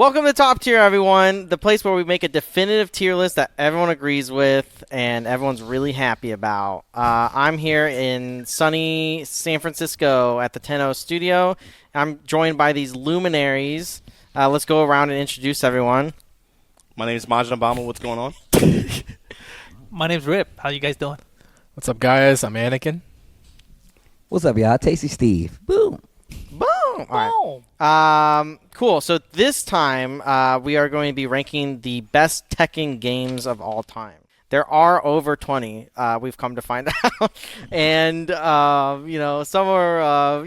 Welcome to Top Tier, everyone. The place where we make a definitive tier list that everyone agrees with and everyone's really happy about. I'm here in sunny San Francisco at the 10-0 studio. I'm joined by these luminaries. Let's go around and introduce everyone. My name is Majid Obama. What's going on? My name's Rip. How you guys doing? What's up, guys? I'm Anakin. What's up, y'all? Tasty Steve. Boom. Boom. All right. Cool. So this time we are going to be ranking the best Tekken games of all time. There are over 20. We've come to find out, and some are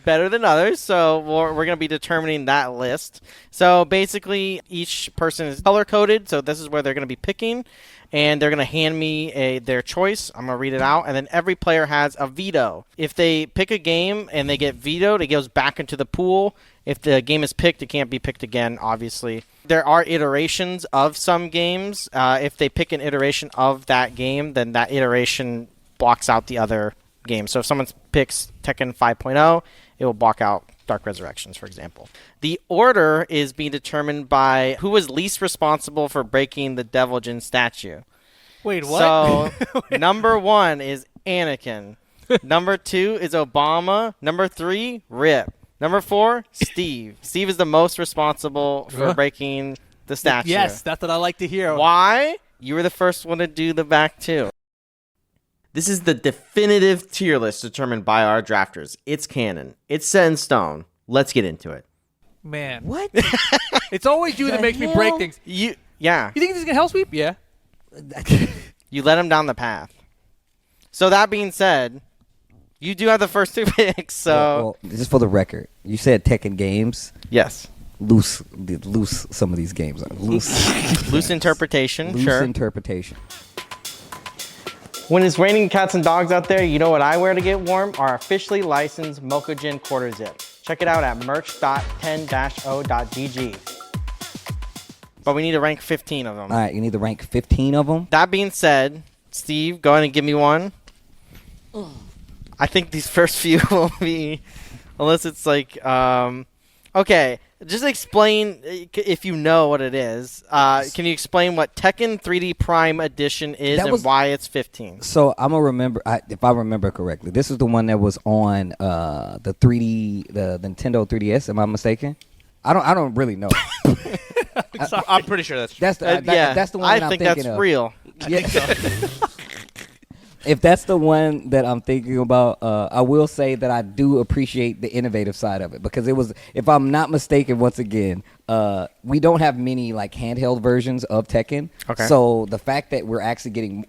better than others. So we're going to be determining that list. So basically, each person is color coded. So this is where they're going to be picking. And they're going to hand me their choice. I'm going to read it out. And then every player has a veto. If they pick a game and they get vetoed, it goes back into the pool. If the game is picked, it can't be picked again, obviously. There are iterations of some games. If they pick an iteration of that game, then that iteration blocks out the other game. So if someone picks Tekken 5.0, it will block out Dark Resurrections, for example. The order is being determined by who was least responsible for breaking the Devil Jin statue. Wait, what? So, number 1 is Anakin. Number 2 is Obama. Number 3, Rip. Number 4, Steve. Steve is the most responsible for breaking the statue. Yes, that's what I like to hear. Why? You were the first one to do the back 2. This is the definitive tier list determined by our drafters. It's canon. It's set in stone. Let's get into it. Man. What? It's always you that makes me break things. Yeah. You think this is going to help sweep? Yeah. You let him down the path. So that being said, you do have the first 2 picks. So well, just for the record, you said Tekken games. yes, Loose some of these games. loose interpretation. Loose Sure. interpretation. When it's raining cats and dogs out there, you know what I wear to get warm? Our officially licensed Mokujin quarter zip. Check it out at merch.10-o.gg. But we need to rank 15 of them. All right, you need to rank 15 of them. That being said, Steve, go ahead and give me one. I think these first few will be, unless it's like, okay, just explain, if you know what it is, can you explain what Tekken 3D Prime Edition is and why it's 15? So I'm going to remember, if I remember correctly, this is the one that was on the Nintendo 3DS, am I mistaken? I don't really know. I'm pretty sure that's true. That's the one that I'm thinking of. I think that's real. Yeah. If that's the one that I'm thinking about, I will say that I do appreciate the innovative side of it because it was, if I'm not mistaken, once again, we don't have many like handheld versions of Tekken. Okay. So the fact that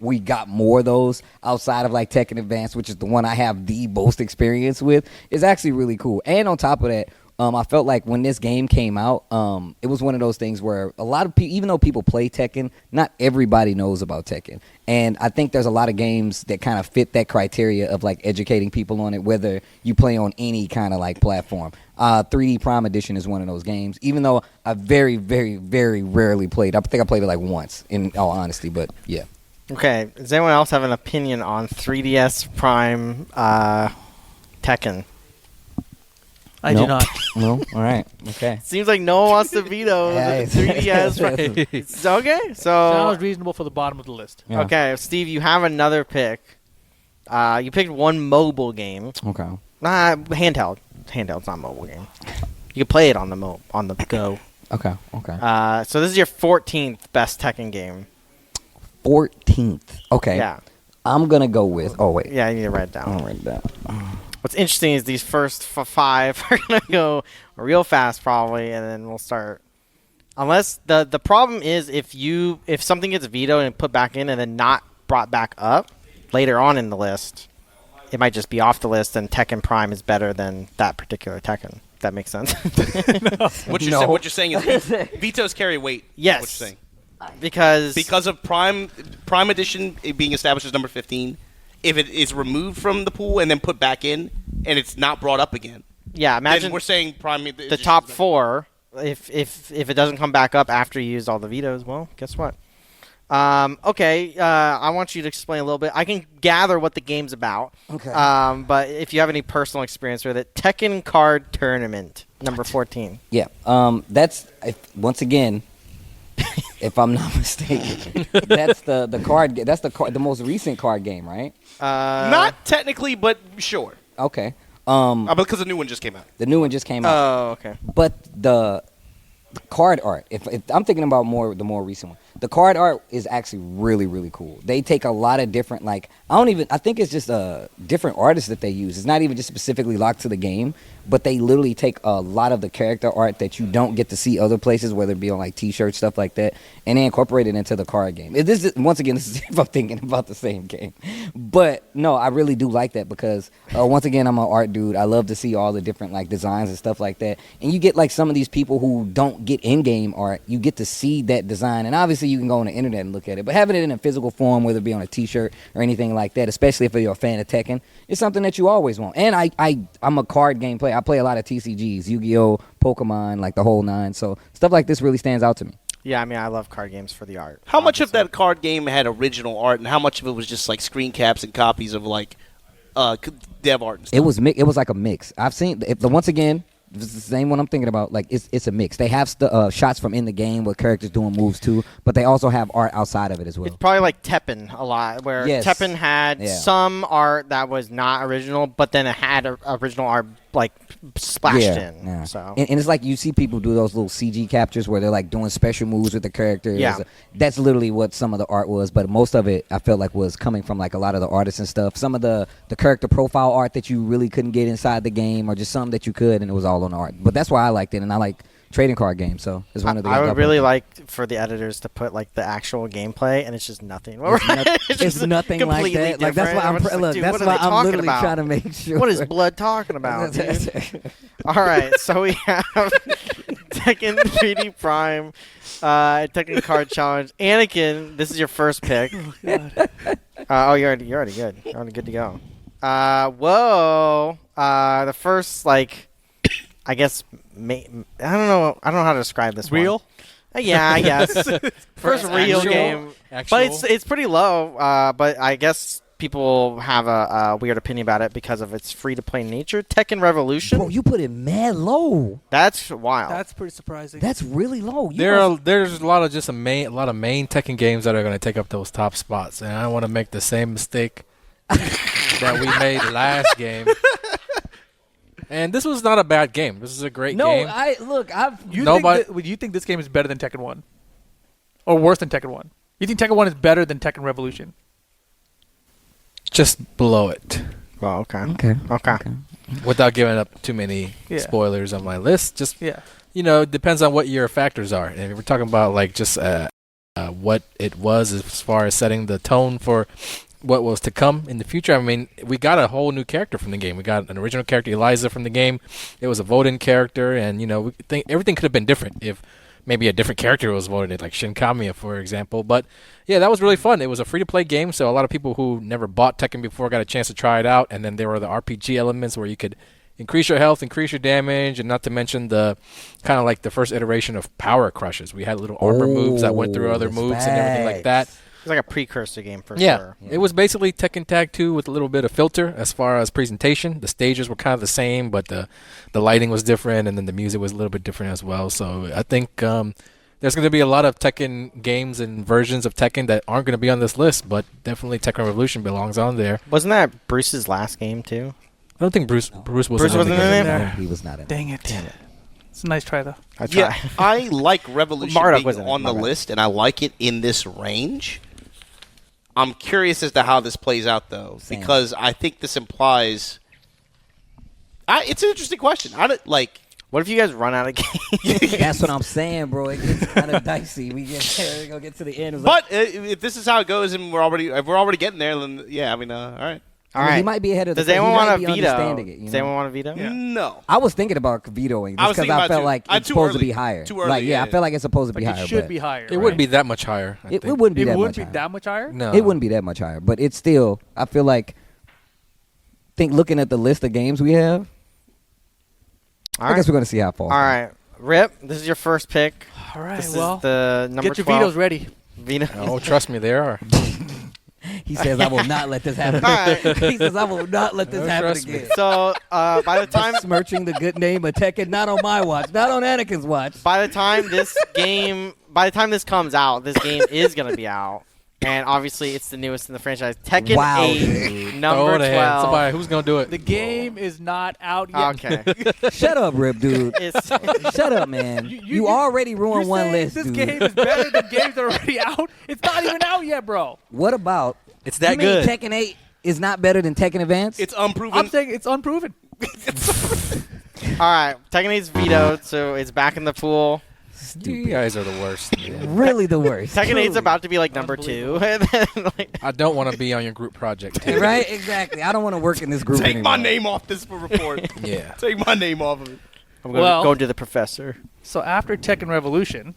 we got more of those outside of like Tekken Advance, which is the one I have the most experience with, is actually really cool. And on top of that, I felt like when this game came out, it was one of those things where a lot of people, even though people play Tekken, not everybody knows about Tekken. And I think there's a lot of games that kind of fit that criteria of like educating people on it, whether you play on any kind of like platform. 3D Prime Edition is one of those games, even though I very, very, very rarely played. I think I played it like once, in all honesty, but yeah. Okay, does anyone else have an opinion on 3DS Prime Tekken? I do not. No? All right. Okay. Seems like no one wants to veto the 3DS. It's okay. So Sounds reasonable for the bottom of the list. Yeah. okay, Steve, you have another pick. You picked one mobile game. Okay. Handheld. Handheld's not a mobile game. You can play it on the go. Okay. So this is your 14th best Tekken game. 14th. Okay. Yeah. I'm going to go with... Oh, wait. Yeah, you need to write it down. I'll write it down. What's interesting is these first 5 are going to go real fast probably, and then we'll start. Unless the problem is if something gets vetoed and put back in and then not brought back up later on in the list, it might just be off the list, and Tekken Prime is better than that particular Tekken. If that makes sense. What you're saying is vetoes carry weight. Yes. What you're saying. Because of Prime Edition being established as number 15. If it is removed from the pool and then put back in, and it's not brought up again, yeah, imagine then we're saying Prime. The top 4. If it doesn't come back up after you used all the vetoes, well, guess what? Okay, I want you to explain a little bit. I can gather what the game's about. Okay. But if you have any personal experience with it, Tekken Card Tournament, number 14. Yeah. Once again, if I'm not mistaken, that's the card. That's the most recent card game, right? Not technically, but sure. Okay. Because the new one just came out. The new one just came out. Oh, okay. But the card art, if I'm thinking about the more recent one, the card art is actually really, really cool. They take a lot of different, I think it's just different artists that they use. It's not even just specifically locked to the game, but they literally take a lot of the character art that you don't get to see other places, whether it be on like t-shirts, stuff like that, and they incorporate it into the card game. This is if I'm thinking about the same game. But no, I really do like that because once again, I'm an art dude. I love to see all the different like designs and stuff like that. And you get like some of these people who don't get in-game art, you get to see that design. And obviously you can go on the internet and look at it, but having it in a physical form, whether it be on a t-shirt or anything like that, especially if you're a fan of Tekken, is something that you always want. And I'm a card game player. I play a lot of TCGs, Yu-Gi-Oh, Pokemon, like the whole nine. So stuff like this really stands out to me. Yeah, I mean, I love card games for the art. How much of that card game had original art, and how much of it was just like screen caps and copies of like dev art and stuff? It was like a mix. I've seen once again. It's the same one I'm thinking about. Like it's a mix. They have shots from in the game with characters doing moves too, but they also have art outside of it as well. It's probably like Tekken a lot, where Tekken had some art that was not original, but then it had original art like splashed in. Yeah. So and it's like you see people do those little CG captures where they're like doing special moves with the characters. Yeah. That's literally what some of the art was, but most of it I felt like was coming from like a lot of the artists and stuff. Some of the character profile art that you really couldn't get inside the game, or just some that you could, and it was all on art. But that's why I liked it, and I like trading card games, so it's one of the I would really like for the editors to put like the actual gameplay, and it's just nothing. It's nothing like that. Like that's why I'm literally trying to make sure. What is blood talking about, dude? All right, so we have Tekken 3D Prime, Tekken Card Challenge. Anakin, this is your first pick. Oh, you're already good. You're already good to go. The first I guess I don't know how to describe this Real? one. Yeah, I guess. First real game. But it's pretty low, but I guess people have a weird opinion about it because of its free-to-play nature. Tekken Revolution. Bro, you put it mad low. That's wild. That's pretty surprising. That's really low. There's a lot of main Tekken games that are going to take up those top spots, and I don't want to make the same mistake that we made last game. And this was not a bad game. This is a great game. Would you think this game is better than Tekken 1? Or worse than Tekken 1? You think Tekken 1 is better than Tekken Revolution? Just below it. Well, okay. Without giving up too many spoilers on my list. Just, it depends on what your factors are. And if we're talking about what it was as far as setting the tone for what was to come in the future. I mean, we got a whole new character from the game. We got an original character, Eliza, from the game. It was a voted character, and we think everything could have been different if maybe a different character was voted, like Shin Kamiya, for example. But yeah, that was really fun. It was a free-to-play game, so a lot of people who never bought Tekken before got a chance to try it out. And then there were the RPG elements where you could increase your health, increase your damage, and not to mention the kind of like the first iteration of power crushes. We had little armor moves that went through other moves and everything like that. It's like a precursor game for sure. Yeah, it was basically Tekken Tag 2 with a little bit of filter as far as presentation. The stages were kind of the same, but the lighting was different, and then the music was a little bit different as well. So I think there's going to be a lot of Tekken games and versions of Tekken that aren't going to be on this list, but definitely Tekken Revolution belongs on there. Wasn't that Bruce's last game too? I don't think Bruce wasn't in there. No, he was not in. Dang it. Damn it. It's a nice try though. I like Revolution Marduk being on the list, and I like it in this range. I'm curious as to how this plays out, though, because I think this implies. It's an interesting question. What if you guys run out of games? That's what I'm saying, bro. It gets kind of dicey. We're gonna get to the end. But if this is how it goes, and we're already getting there, then all right. All right. He might be ahead of the. Does anyone want to veto? Does anyone want to veto? Yeah. No. I was thinking about vetoing just because I felt like it's supposed to be higher. Too early. I feel like it's supposed to be higher. It should be higher. It wouldn't be that much higher. It wouldn't be that much higher. No. It wouldn't be that much higher. But it's still. I feel like. Looking at the list of games we have. I guess we're gonna see how far. All right, Rip. This is your first pick. All right. This well, is the number get your 12. vetoes ready. Veto. Oh, trust me, there are. He says, "I will not let this happen." Right. He says, "I will not let this happen again." So by the time Smirching the good name of Tekken, not on my watch, not on Anakin's watch. by the time this comes out, this game is gonna be out, and obviously it's the newest in the franchise. Tekken Wow, 8, dude. number 12. Somebody, who's gonna do it? The game is not out yet. Okay. Shut up, Rip, dude. It's, Shut up, man. You already ruined one list, this dude. game is better than games that are already out. It's not even out yet, bro. What about? It's that you mean good. Tekken 8 is not better than Tekken Advance? It's unproven. I'm saying it's unproven. all right. Tekken 8's vetoed, so it's back in the pool. You guys are the worst. Really the worst. Tekken 8's Truly. about to be like number 2. And then, like, I don't want to be on your group project. Too. Right? Exactly. I don't want to work in this group Take anymore. my name off this report. Yeah. Take my name off of it. I'm going Well- to go to the professor. So after Tekken Revolution,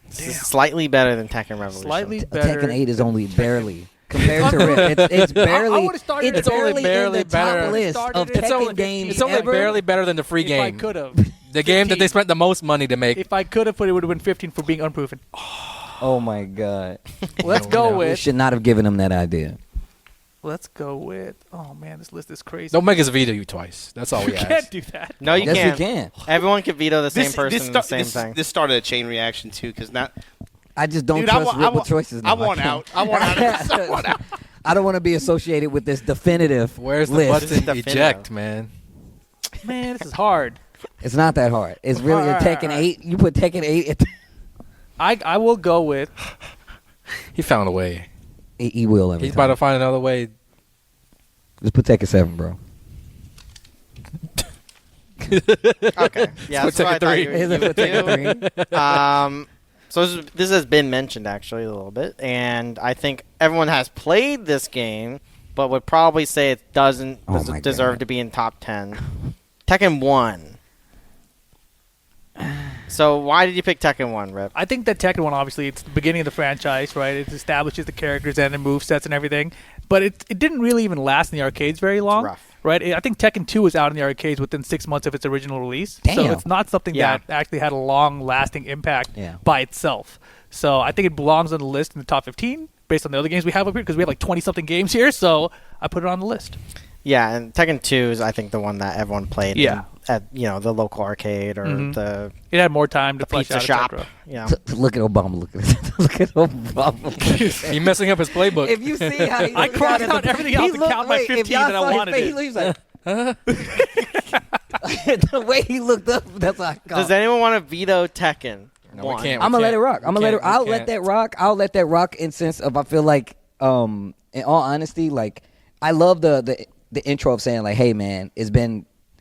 This is slightly better than Tekken Revolution. slightly better. Tekken 8 is only barely compared to Rip. It's barely. would've started It's it there. barely barely in the top better. list Started of it. Tekken games It's only ever. barely better than the free If I game. could have. The game that they spent the most money to make. If I could have put it, would have been 15 for being unproven. Oh my god! Let's No, go no. We with. should not have given him that idea. Let's go with. Oh man, this list is crazy. Don't make us veto you twice. That's all you we can't ask. do that. No, you Yes, can't. we can. Everyone can veto the same person the sta- same thing. This started a chain reaction too, because now I just don't Dude, trust Rip with choices. I now. want can't. out. I want out of this. I want out. I don't want to be associated with this definitive Where's the list. button? Definitive. Eject, man. Man, this is hard. It's not that hard. It's really a Alright, Tekken alright. 8. You put Tekken 8 at I will go with. He found a way. he will every He's about time. to find another way. Just put Tekken 7, bro. Okay. Yeah, Let's that's what I put Tekken thought 3. you Is it would for Tekken do. 3? So this has been mentioned actually a little bit, and I think everyone has played this game, but would probably say it doesn't Oh my deserve God. to be in top 10. Tekken 1. So why did you pick Tekken 1, Rip? I think that Tekken 1, obviously, it's the beginning of the franchise, right? It establishes the characters and the movesets and everything. But it didn't really even last in the arcades very long. rough. Right? I think Tekken 2 was out in the arcades within 6 months of its original release. So Damn. it's not something Yeah. that actually had a long-lasting impact Yeah. by itself. So I think it belongs on the list in the top 15 based on the other games we have up here, because we have like 20-something games here. So I put it on the list. Yeah, and Tekken 2 is I think the one that everyone played Yeah. at the local arcade or Mhm. the It had more time to flesh pizza out, shop. etc. You know. Look at Obama. Look at this. Look at Obama. He's messing up his playbook. If you see how he I looked crossed at out the- everything he else and looked- counted my wait, if 15 y'all that I saw his wanted face, it. He was like, the way he looked up, that's what I call Does anyone want to veto Tekken? No, we 1? can't. I'm gonna let it rock. We I'm gonna let it. can't- we I'll let can't. that rock. I'll let that rock in sense of I feel like, in all honesty, like I love the intro of saying like, hey man,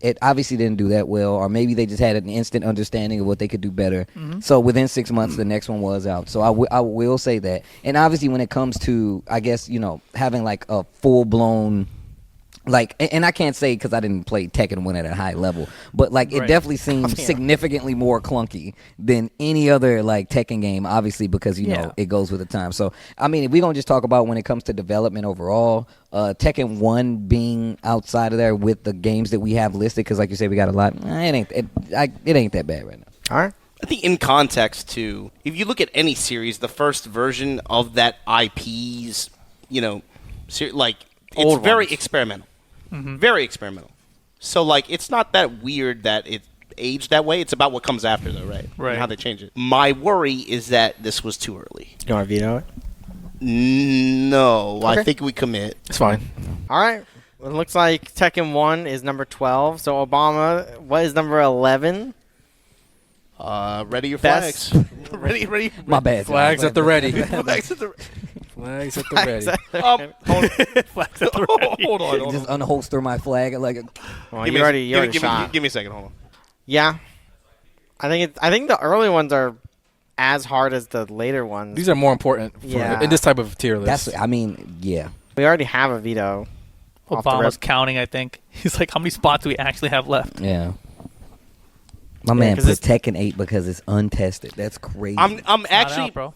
it obviously didn't do that well, or maybe they just had an instant understanding of what they could do better. Mm-hmm. So within 6 months, the next one was out. So I will say that. And obviously, when it comes to, I guess having like a full blown. Like, and I can't say because I didn't play Tekken 1 at a high level, but like it Right. definitely seems Yeah. significantly more clunky than any other like Tekken game, obviously because Yeah. it goes with the time. So I mean, if we're gonna just talk about when it comes to development overall, Tekken 1 being outside of there with the games that we have listed, because like you said, we got a lot. It ain't that bad right now. All right. I think in context too, if you look at any series, the first version of that IP's, like it's Old very ones. experimental, Mm-hmm. very experimental. So like, it's not that weird that it aged that way. It's about what comes after, though, right? Right. And how they change it. My worry is that this was too early. You want to veto it? No, I Okay. think we commit. It's fine. All right. It looks like Tekken 1 is number 12. So Obama, what is number 11? Ready your Best. flags. ready. My bad. Flags at the ready. Flags at the. Flags at the ready. Hold on. Just unholster my flag like. Well, Give you me, already give me- shot. give me a second. Hold on. Yeah. I think the early ones are as hard as the later ones. These are more important Yeah. in this type of tier list. That's. I mean, yeah. We already have a veto. Off the Obama's rip. counting, I think. He's like, how many spots do we actually have left? Yeah. My man 'cause put it's- Tekken 8 because it's untested. That's crazy. I'm It's not actually, out, bro.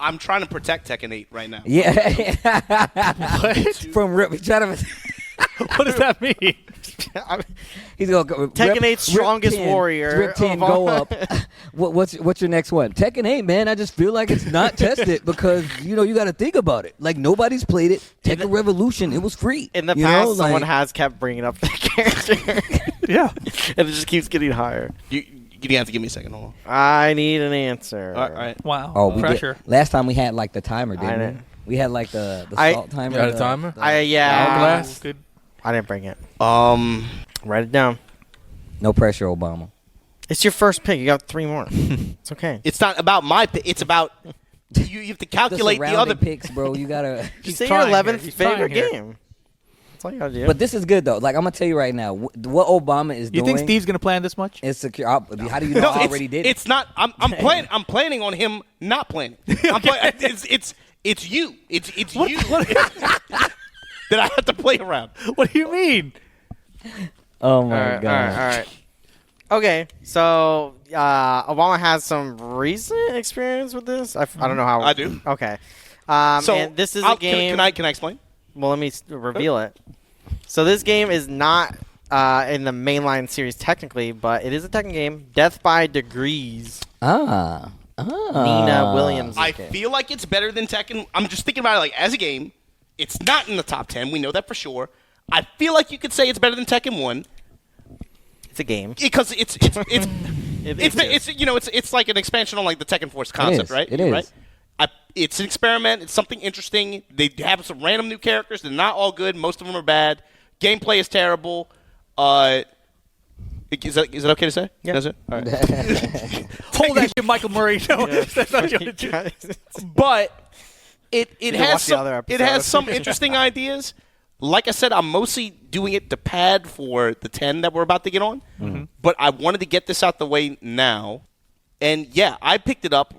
I'm trying to protect Tekken 8 right now. yeah. What? From Rip. Try to. What does that mean? He's gonna go. Tekken 8's strongest warrior. Rip 10, go up. What's your next one? Tekken 8, man. I just feel like it's not tested because you got to think about it. Like nobody's played it. Tekken Revolution, it was free. In the past, someone has kept bringing up the character. Yeah, and it just keeps getting higher. You have to give me a second. Hold on. I need an answer. All right. Wow. Oh, pressure. Last time we had like the timer, didn't we? We had like the salt timer. You had a timer? Hourglass? Good. I didn't bring it. Write it down. No pressure, Obama. It's your first pick. You got 3 more. It's okay. It's not about my pick. It's about you have to calculate the other picks, bro. You gotta. Just say your 11th favorite game. That's all you gotta do. But this is good though. Like I'm gonna tell you right now, what Obama is doing. You think Steve's gonna plan this much? It's secure. How do you know I already did? It's not. I'm planning. I'm planning on him not planning. It's you. It's you that I have to play around. What do you mean? Oh my god! All right. Okay, so Obama has some recent experience with this. I don't know how. I do. Okay. So and this is a game. Can I explain? Well, let me reveal it. So this game is not in the mainline series technically, but it is a Tekken game. Death by Degrees. Nina Williams. I feel like it's better than Tekken. I'm just thinking about it like as a game. It's not in the top 10. We know that for sure. I feel like you could say it's better than Tekken 1. It's a game Because it's like an expansion on like the Tekken Force concept, right? It is. Right? It's an experiment. It's something interesting. They have some random new characters. They're not all good. Most of them are bad. Gameplay is terrible. Is that okay to say? Yeah. That's it? All right. Hold that shit, Michael Murray. No, that's not gonna do. But it watch the other has episode. some interesting ideas. Like I said, I'm mostly doing it to pad for the 10 that we're about to get on. Mm-hmm. But I wanted to get this out the way now. And yeah, I picked it up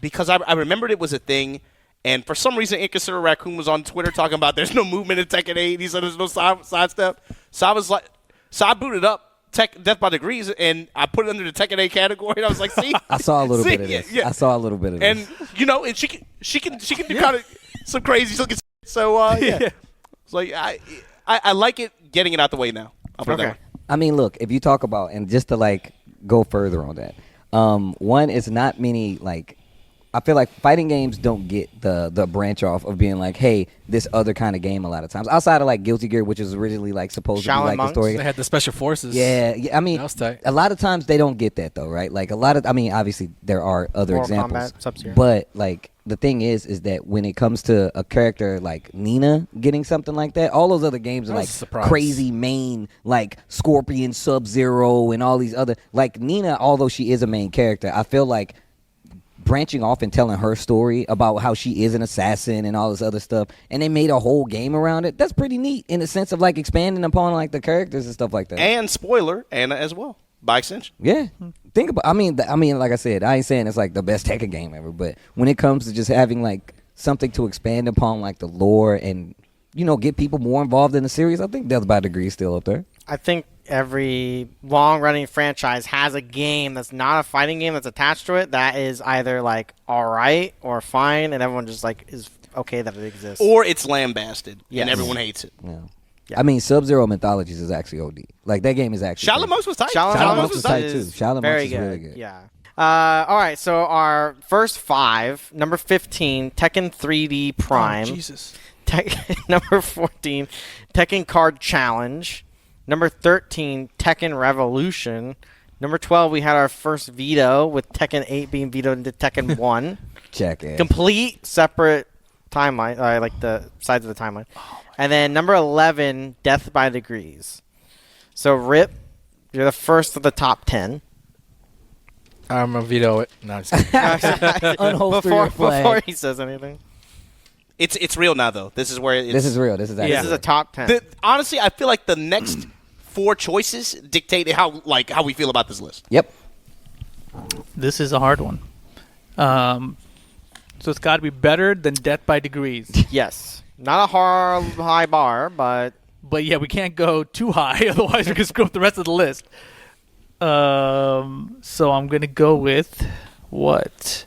because I remembered it was a thing. And for some reason, Inconsiderate Raccoon was on Twitter talking about there's no movement in Tekken 8. He said there's no sidestep. So I booted up Death by Degrees, and I put it under the Tekken 8 category. And I was like, see? I saw a little bit of this. Yeah. I saw a little bit of this. And, and she can do kind of some crazy looking. So, yeah. It's like, I like it getting it out the way now. I'll put it that way. I mean, look, if you talk about, and just to, like, go further on that, one is not many, like, I feel like fighting games don't get the branch off of being like, hey, this other kind of game a lot of times. Outside of like Guilty Gear, which is originally like supposed to be like the story. They had the special forces. Yeah, I mean, that was tight. a lot of times they don't get that though, right? Like obviously there are other Mortal examples. Kombat, Sub-Zero. But like the thing is that when it comes to a character like Nina getting something like that, all those other games are like crazy main, like Scorpion, Sub-Zero, and all these other, like Nina, although she is a main character, I feel like branching off and telling her story about how she is an assassin and all this other stuff, and they made a whole game around it. That's pretty neat in the sense of like expanding upon like the characters and stuff like that. And spoiler, Anna as well, by extension. Yeah, think about. I mean, like I said, I ain't saying it's like the best Tekken game ever, but when it comes to just having like something to expand upon like the lore and get people more involved in the series, I think Death by Degree is still up there. I think every long-running franchise has a game that's not a fighting game that's attached to it that is either like all right or fine, and everyone just like is okay that it exists, or it's lambasted yes. and everyone hates it. Yeah. I mean, Sub-Zero Mythologies is actually OD. Like that game is actually. Shaolin Monks was tight. Shaolin Monks was tight too. Shaolin Monks is really good. Yeah. All right, so our first 5, number 15, Tekken 3D Prime. Oh, Jesus. Number 14, Tekken Card Challenge. Number 13, Tekken Revolution. Number 12, we had our first veto with Tekken 8 being vetoed into Tekken 1. Check it. Complete separate timeline, like the sides of the timeline. And then number 11, Death by Degrees. So, Rip, you're the first of the top 10. I'm going to veto it. No, I'm just kidding. Before he says anything. It's real now, though. This is where it's... This is real. This is actually This is a top 10. Honestly, I feel like the next 4 choices dictate how we feel about this list. Yep. This is a hard one. So it's got to be better than Death by Degrees. Yes. Not a high bar, but... But yeah, we can't go too high, otherwise we're going to screw up the rest of the list. So I'm going to go with what?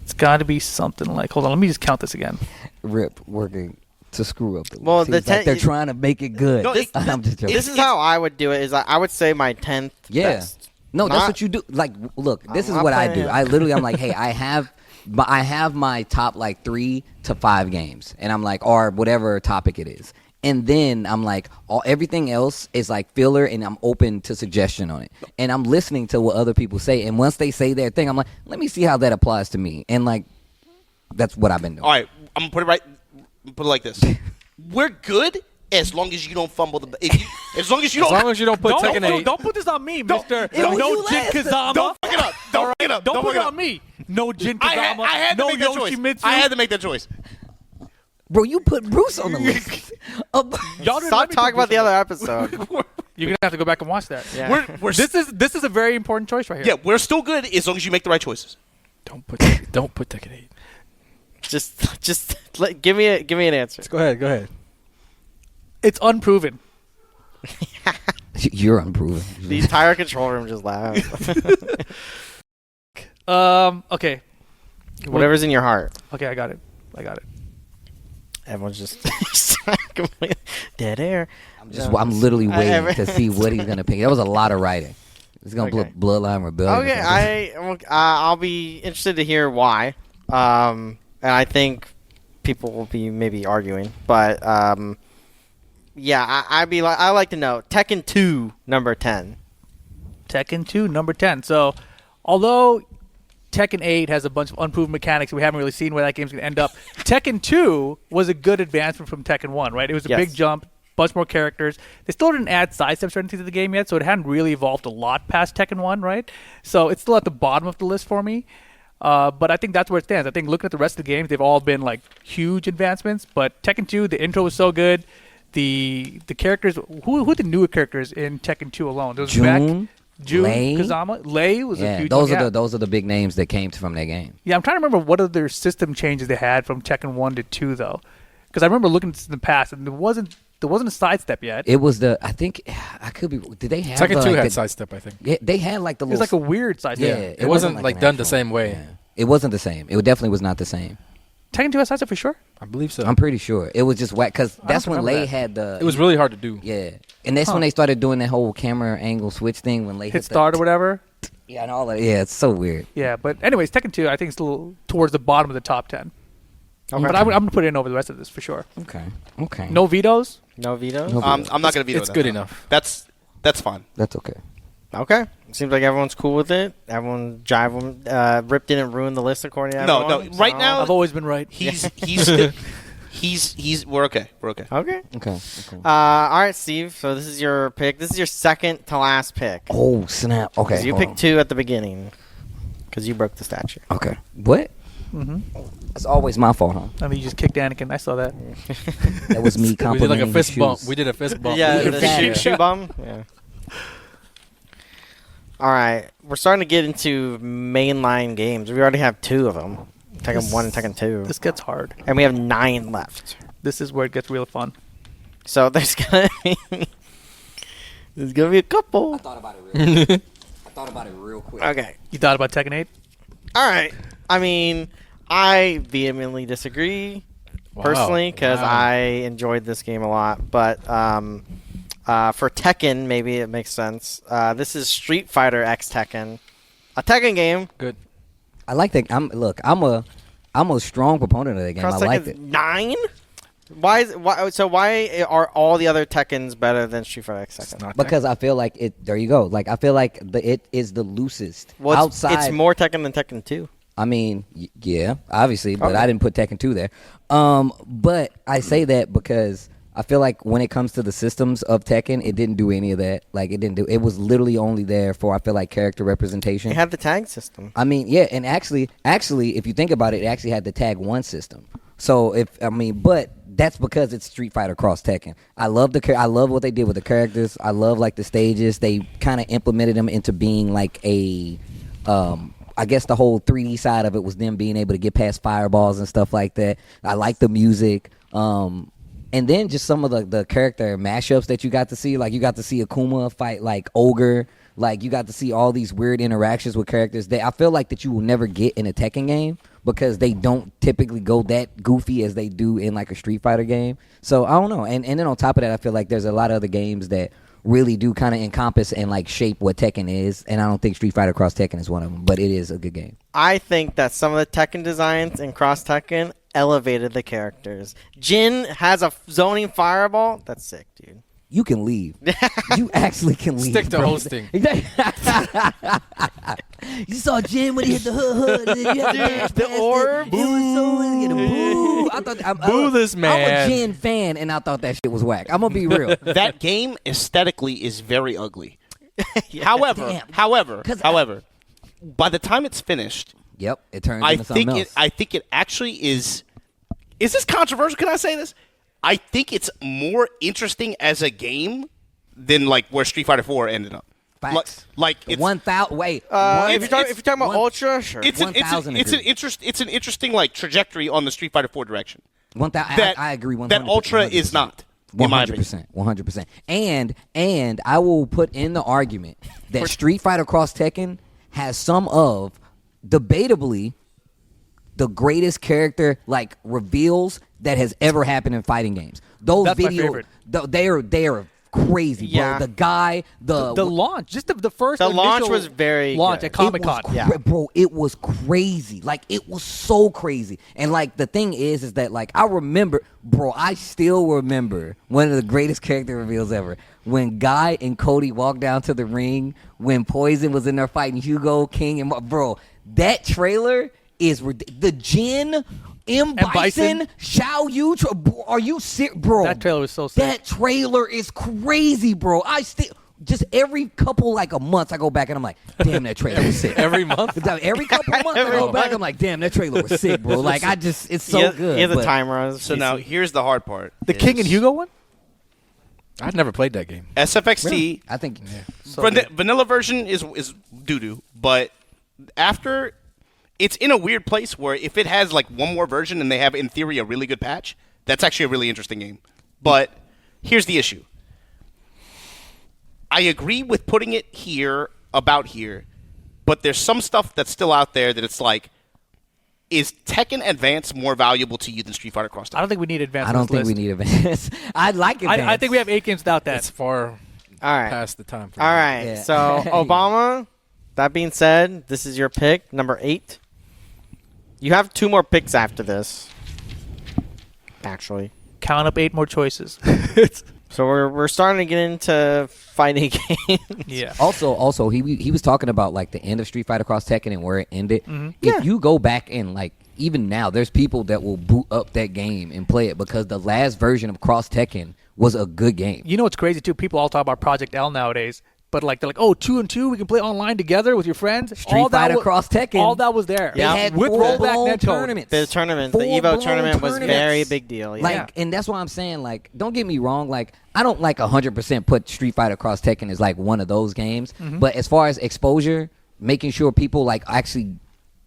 It's got to be something like... Hold on, let me just count this again. Rip working to screw up the list. Well, they're trying to make it good. No, I'm just joking. This is how I would do it. Is I would say my 10th best. No, that's what you do. Like, look, this is what I do. I literally, I'm like, hey, I have my top like 3 to 5 games, and I'm like, or whatever topic it is. And then I'm like, everything else is like filler, and I'm open to suggestion on it. And I'm listening to what other people say. And once they say their thing, I'm like, let me see how that applies to me. And like, that's what I've been doing. All right, I'm gonna put it like this: we're good as long as you don't fumble the. As long as you don't put Tekken 8. Don't put this on me, Mister. No Jin Kazama. Don't fuck it up. Don't fuck it up. Don't put it on me. No Jin Kazama. I had to no make that choice. Yoshimitsu. I had to make that choice. Bro, you put Bruce on the list. Y'all didn't Stop let me talking put about the Bruce other on episode. You're gonna have to go back and watch that. Yeah. This is a very important choice right here. Yeah, we're still good as long as you make the right choices. Don't put Tekken 8. Give me an answer. Go ahead. It's unproven. You're unproven. The entire control room just laughed. Okay. Whatever's in your heart. Okay, I got it. Everyone's just dead air. I'm literally waiting to see what he's gonna pick. That was a lot of writing. He's gonna Bloodline Rebellion. Okay, I'll be interested to hear why. And I think people will be maybe arguing, but yeah, I like to know Tekken 2 number 10. Tekken 2 number 10. So, although Tekken 8 has a bunch of unproven mechanics, we haven't really seen where that game's going to end up. Tekken 2 was a good advancement from Tekken 1, right? It was a big jump, bunch more characters. They still didn't add sidesteps or anything to the game yet, so it hadn't really evolved a lot past Tekken 1, right? So it's still at the bottom of the list for me. But I think that's where it stands. I think looking at the rest of the games, they've all been like huge advancements. But Tekken 2, the intro was so good. The characters, who are the newer characters in Tekken 2 alone? There was Jun, Lei. Kazama, Lei was a huge those one. are those are the big names that came from that game. Yeah, I'm trying to remember what other system changes they had from Tekken 1 to 2 though, because I remember looking at this in the past and there wasn't a sidestep yet. It was I think I could be. Did they have Tekken 2 had sidestep? I think. Yeah, they had like the. It was like a weird sidestep. Yeah, it wasn't like done the same way. Yeah. It wasn't the same. It definitely was not the same. Tekken 2 had sidestep for sure. I believe so. I'm pretty sure it was just whack because that's when Lei that. had the. It was really hard to do. Yeah, and that's when they started doing that whole camera angle switch thing when Lei Hit start or whatever. Yeah, and all that. Yeah, it's so weird. Yeah, but anyways, Tekken 2 I think it's a little towards the bottom of the top 10. Okay. But I'm gonna put it in over the rest of this for sure. Okay. No vetoes. No vetoes. I'm not gonna veto. It's that. good enough. That's fine. That's okay. Okay. Seems like everyone's cool with it. Everyone ripped in and ruined the list according to everyone. No. Right now, I've always been right. He's we're okay. We're okay. Okay. Okay. All right, Steve. So this is your pick. This is your second to last pick. Oh snap! Okay. 'Cause you picked 2 at the beginning because you broke the statue. Okay. What? Mm-hmm. It's always my fault, huh? I mean, you just kicked Anakin. I saw that. That was me We did complimenting like a fist his bump. shoes. We did a fist bump. Yeah, Exactly. the shoe bum. Yeah. All right, we're starting to get into mainline games. We already have 2 of them, Tekken 1 and Tekken 2, This gets hard. and we have 9 left. This is where it gets real fun. So there's gonna be a couple. I thought about it real quick. Okay. You thought about Tekken 8? All right. I mean, I vehemently disagree personally because I enjoyed this game a lot, but for Tekken, maybe it makes sense. This is Street Fighter X Tekken, a Tekken game. Good. I like that. I'm a strong proponent of that game. I liked it. 9. Why are all the other Tekkens better than Street Fighter X Tekken? Because I feel like it. There you go. Like I feel like it is the loosest. Well, outside. it's more Tekken than Tekken 2. I mean, yeah, obviously, but I didn't put Tekken 2 there. But I say that because I feel like when it comes to the systems of Tekken, it didn't do any of that. Like it was literally only there for I feel like character representation. It had the tag system. I mean, yeah, and actually, if you think about it, it actually had the tag 1 system. So but that's because it's Street Fighter Cross Tekken. I love what they did with the characters. I love like the stages. They kind of implemented them into being like a I guess the whole 3D side of it was them being able to get past fireballs and stuff like that. I like the music. And then just some of the character mashups that you got to see. Like you got to see Akuma fight like Ogre. Like you got to see all these weird interactions with characters that I feel like that you will never get in a Tekken game. because they don't typically go that goofy as they do in like a Street Fighter game. So I don't know. And then on top of that, I feel like there's a lot of other games that really do kind of encompass and like shape what Tekken is, and I don't think Street Fighter Cross Tekken is one of them, but it is a good game. I think that some of the Tekken designs in Cross Tekken elevated the characters. Jin has a zoning fireball. That's sick, dude. You can leave. You actually can leave. Stick to bro. hosting. You saw Jin when he hit the hood. And then you had to dash the past orb. It was so you know, boo. I thought Boo this man. I'm a Jin fan, and I thought that shit was whack. I'm gonna be real. That game aesthetically is very ugly. However, by the time it's finished, Yep, it turns into something else. I think it actually is. Is this controversial? Can I say this? I think it's more interesting as a game than like where Street Fighter 4 ended up. Facts. Like it's 1,000. Wait, if you're talking about Ultra, sure. it's an interesting like trajectory on the Street Fighter 4 direction. 1,000. I agree. 100%. That Ultra is not. 100%. 100%. And I will put in the argument that Street Fighter Cross Tekken has some of, debatably, the greatest character like reveals that has ever happened in fighting games. Those That's my videos, favorite. they are crazy, Yeah. bro. The guy, the launch, just the first. The launch initial was very launch good. at Comic-Con. Bro, it was crazy. Like, it was so crazy. And, like, the thing is that, like, I remember, bro, I still remember one of the greatest character reveals ever. When Guy and Cody walked down to the ring, when Poison was in there fighting Hugo, King, and bro, that trailer is the Jin, M. Bison, Xiao Yu. Are you serious, bro? That trailer was so sick. That trailer is crazy, bro. I still just every couple like a month I go back and I'm like, damn, that trailer was sick. Every month? Every couple months I go back, I'm like, damn, that trailer was sick, bro. Like it's so good. He has a but- timer. So now here's the hard part. The King and Hugo one. I've never played that game. SFXT. Really? I think Vanilla version is doo doo, but after. It's in a weird place where if it has like one more version and they have in theory a really good patch, that's actually a really interesting game. But here's the issue. I agree with putting it here, about here, but there's some stuff that's still out there that it's like, is Tekken Advance more valuable to you than Street Fighter Cross Tekken? I don't think we need Advance. I don't think we need Advance. I'd like Advance. I think we have 8 games without that. It's far All right. past the time. For All that. right. Yeah. So Obama. That being said, this is your pick, number 8. You have 2 more picks after this. Actually, Count up 8 more choices. so we're starting to get into fighting games. Yeah. Also, he was talking about like the end of Street Fighter Cross Tekken and where it ended. If you go back and like even now, there's people that will boot up that game and play it because the last version of Cross Tekken was a good game. You know what's crazy too? People all talk about Project L nowadays. But like they're like, oh, 2 and 2, we can play online together with your friends. Street Fighter Cross Tekken. All that was there. They had with rollback full-blown net tournaments. The tournament, the Full-blown Evo tournament was tournaments. very big deal. Yeah. Like, and that's why I'm saying, like, don't get me wrong. Like, I don't like 100% put Street Fighter Cross Tekken as like one of those games. But as far as exposure, making sure people like actually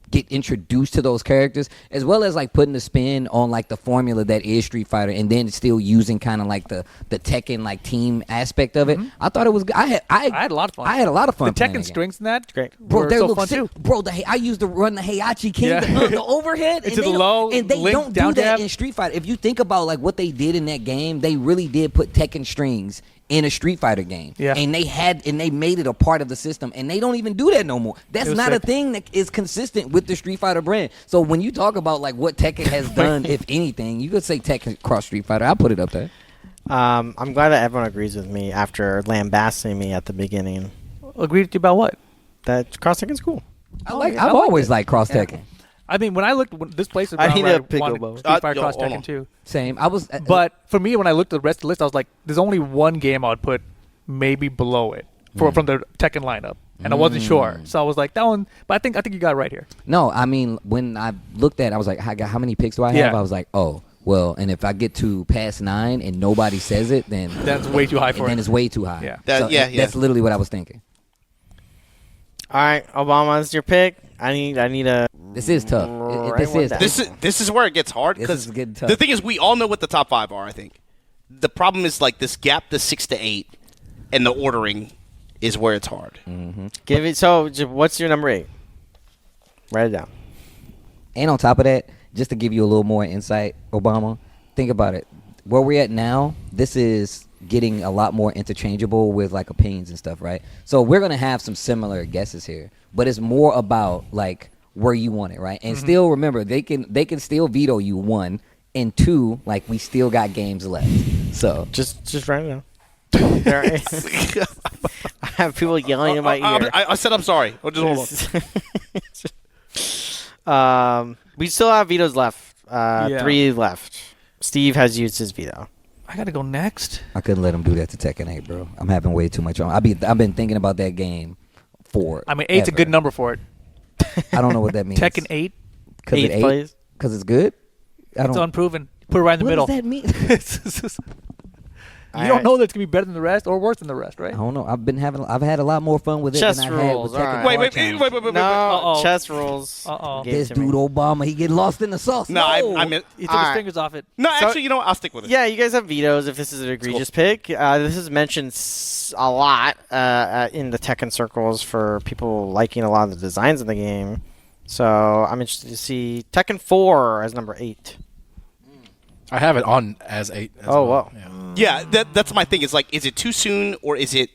get introduced to those characters, as well as like putting the spin on like the formula that is Street Fighter, and then still using kind of like the Tekken like team aspect of it. I thought it was good. I had a lot of fun. I had a lot of fun. The playing Tekken that strings in that, Great. Bro, were they so look fun sick. too. Bro, I used to run the Heihachi King, Yeah. the overhead, Into and the low, and they link, don't down do that jab. in Street Fighter. If you think about like what they did in that game, they really did put Tekken strings in a Street Fighter game. Yeah. And they made it a part of the system, and they don't even do that no more. That's It was not sick. a thing that is consistent with the Street Fighter brand. So when you talk about like what Tekken has done, if anything, you could say Tekken cross Street Fighter. I'll put it up there. I'm glad that everyone agrees with me after lambasting me at the beginning. Agreed with you about what? That Cross Tekken's cool. I've always liked cross Tekken. I mean, when I looked, this place is I around need where a pickle wanted bow. Street Fighter Yo, Cross hold Tekken on. 2. Same. I was, But for me, when I looked at the rest of the list, I was like, there's only one game I would put maybe below it from the Tekken lineup, and I wasn't sure. So I was like, that one. But I think you got it right here. No, I mean, when I looked at it, I was like, how many picks do I have? Yeah. I was like, oh, well, and if I get to past 9 and nobody says it, then That's way too high for then it. it's way too high. Yeah. That's literally what I was thinking. All right, Obama's your pick. I need a. This is tough. Write one down. This is where it gets hard This because is getting tough. the thing is we all know what the top 5 are. I think the problem is like this gap to 6 to 8, and the ordering is where it's hard. Give it. So, what's your number 8? Write it down. And on top of that, just to give you a little more insight, Obama, think about it. Where we're at now, this is getting a lot more interchangeable with like opinions and stuff, right? So we're gonna have some similar guesses here, but it's more about like where you want it, right? And still remember, they can still veto you, 1, and 2, like we still got games left. So just right now. There is. I have people yelling in my ear. I said I'm sorry. Just hold on. We still have vetoes left. 3 left. Steve has used his veto. I gotta go next. I couldn't let him do that to Tekken 8, bro. I'm having way too much on. I've been thinking about that game for. I mean, 8's a good number for it. I don't know what that means. Tekken 8. Because it 8. Because it's good. It's unproven. Put it right in the middle. What does that mean? You don't know that it's gonna be better than the rest or worse than the rest, right? I don't know. I've had a lot more fun with it Chess than rules. I had with Tekken. Wait. No, chess rules. This dude Obama, he get lost in the sauce. No, I meant he took his fingers off it. No, actually, you know what? I'll stick with it. Yeah, you guys have vetoes if this is an egregious pick. This is mentioned a lot in the Tekken circles for people liking a lot of the designs in the game. So I'm interested to see Tekken 4 as number 8. I have it on as 8. Oh, wow. Yeah, that's my thing. Is like, is it too soon or is it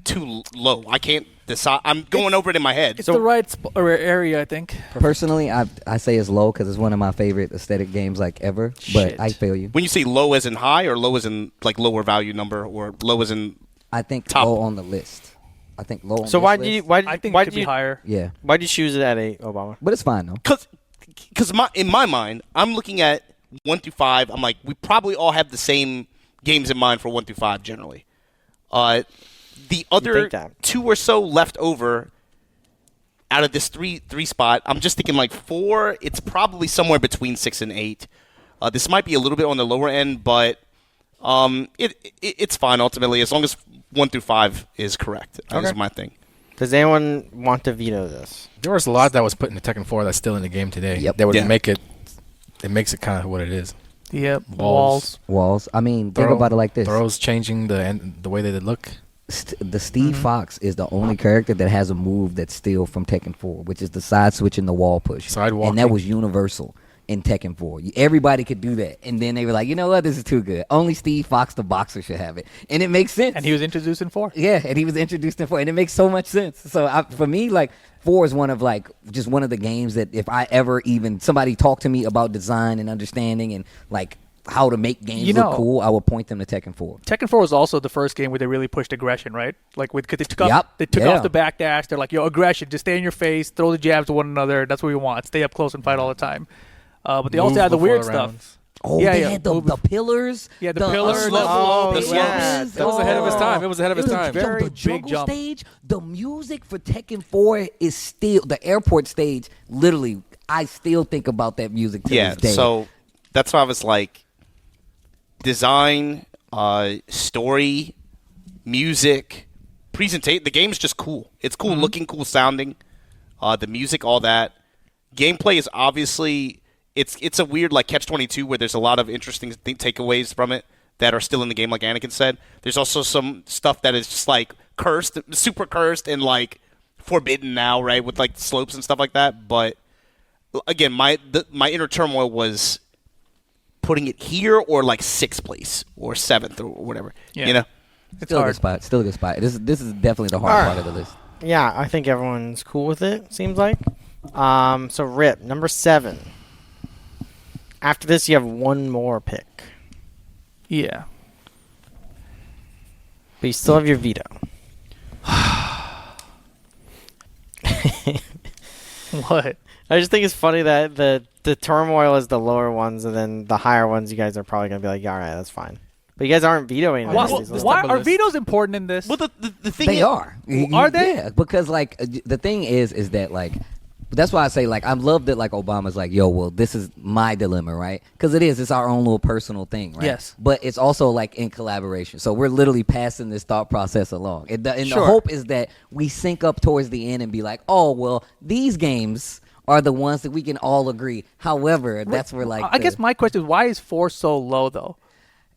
too low? I can't decide. I'm going over it in my head. It's the right area, I think. Personally, I say it's low because it's one of my favorite aesthetic games like ever. But I feel you. When you say low as in high or low as in like lower value number or low as in I think top? Low on the list. I think low on So this why list. do you why I think why it could do be you higher. Yeah. why do you choose it at 8, Obama? But it's fine though. Because in my mind, I'm looking at 1 through 5. I'm like, we probably all have the same games in mind for 1 through 5 generally. The other 2 or so left over out of this three spot, I'm just thinking like 4. It's probably somewhere between 6 and 8. This might be a little bit on the lower end, but it's fine ultimately as long as 1 through 5 is correct. That's my thing. Does anyone want to veto this? There was a lot that was put into Tekken 4 that's still in the game today. Yep. That would make it. It makes it kind of what it is. Yep. Walls. I mean, think about it like this. Throws changing the way they look. The Steve Fox is the only character that has a move that's still from Tekken 4, which is the side switch and the wall push. Sidewalking. And that was universal in Tekken 4. Everybody could do that. And then they were like, you know what? This is too good. Only Steve Fox, the boxer, should have it. And it makes sense. And he was introduced in 4. Yeah, and he was introduced in 4. And it makes so much sense. So for me, like, 4 is one of the games that if I ever even somebody talked to me about design and understanding and like how to make games look cool, I would point them to Tekken 4. Tekken 4 was also the first game where they really pushed aggression, right? Like because they took off the backdash. They're like, yo, aggression, just stay in your face, throw the jabs to one another. That's what we want. Stay up close and fight all the time. But they also had the weird stuff. Oh, they had the pillars. Yeah, the pillars. The slopes. That was ahead of his time. It was ahead of his time. Very the big jungle jump. stage, the music for Tekken 4 is still the airport stage. Literally, I still think about that music to this day. So that's why I was like, design, story, music, presentation. The game's just cool. It's cool looking, cool sounding. The music, all that. Gameplay is obviously. It's a weird like catch-22 where there's a lot of interesting takeaways from it that are still in the game, like Anakin said. There's also some stuff that is just like cursed, super cursed, and like forbidden now, right, with like slopes and stuff like that. But again, my inner turmoil was putting it here or like 6th place or 7th or whatever. Yeah. You know, It's still a good spot. Still a good spot. This is definitely the hard part of the list. Yeah, I think everyone's cool with it. Seems like. So Rip, number 7. After this, you have one more pick. Yeah. But you still have your veto. What? I just think it's funny that the turmoil is the lower ones, and then the higher ones, you guys are probably going to be like, yeah, all right, that's fine. But you guys aren't vetoing these. Why are vetoes important in this? well the thing They is, are. Are they? Yeah, because like the thing is that like that's why I say like I love that like Obama's like, yo, well, this is my dilemma, right? Because it's our own little personal thing, right? Yes. But it's also like in collaboration, so we're literally passing this thought process along. And the hope is that we sync up towards the end and be like, oh, well, these games are the ones that we can all agree. However, that's where like I guess my question is, why is 4 so low though?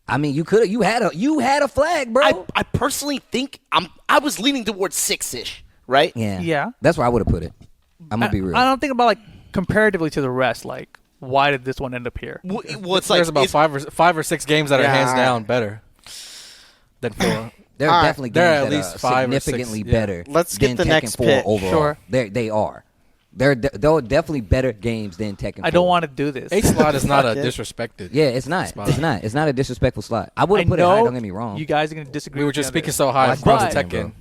I mean, you had a flag, bro. I personally think I was leaning towards 6-ish, right? Yeah. Yeah. That's where I would have put it. I'm gonna be real. I don't think about like comparatively to the rest, like, why did this one end up here? Well, it's like there's about five or six games that are hands down better than 4. There are definitely games at that least are 5 or 6, significantly better. Let's get than the Tekken next 4 pick. overall. Sure. They are. They're definitely better games than Tekken 4. I don't want to do this. 8 slot is not a disrespected. Yeah, it's not. spot. It's not. It's not a disrespectful slot. I I wouldn't put it know high. Don't get me wrong. you guys are going to disagree. We were with just me on speaking this. so high Watch across the Tekken.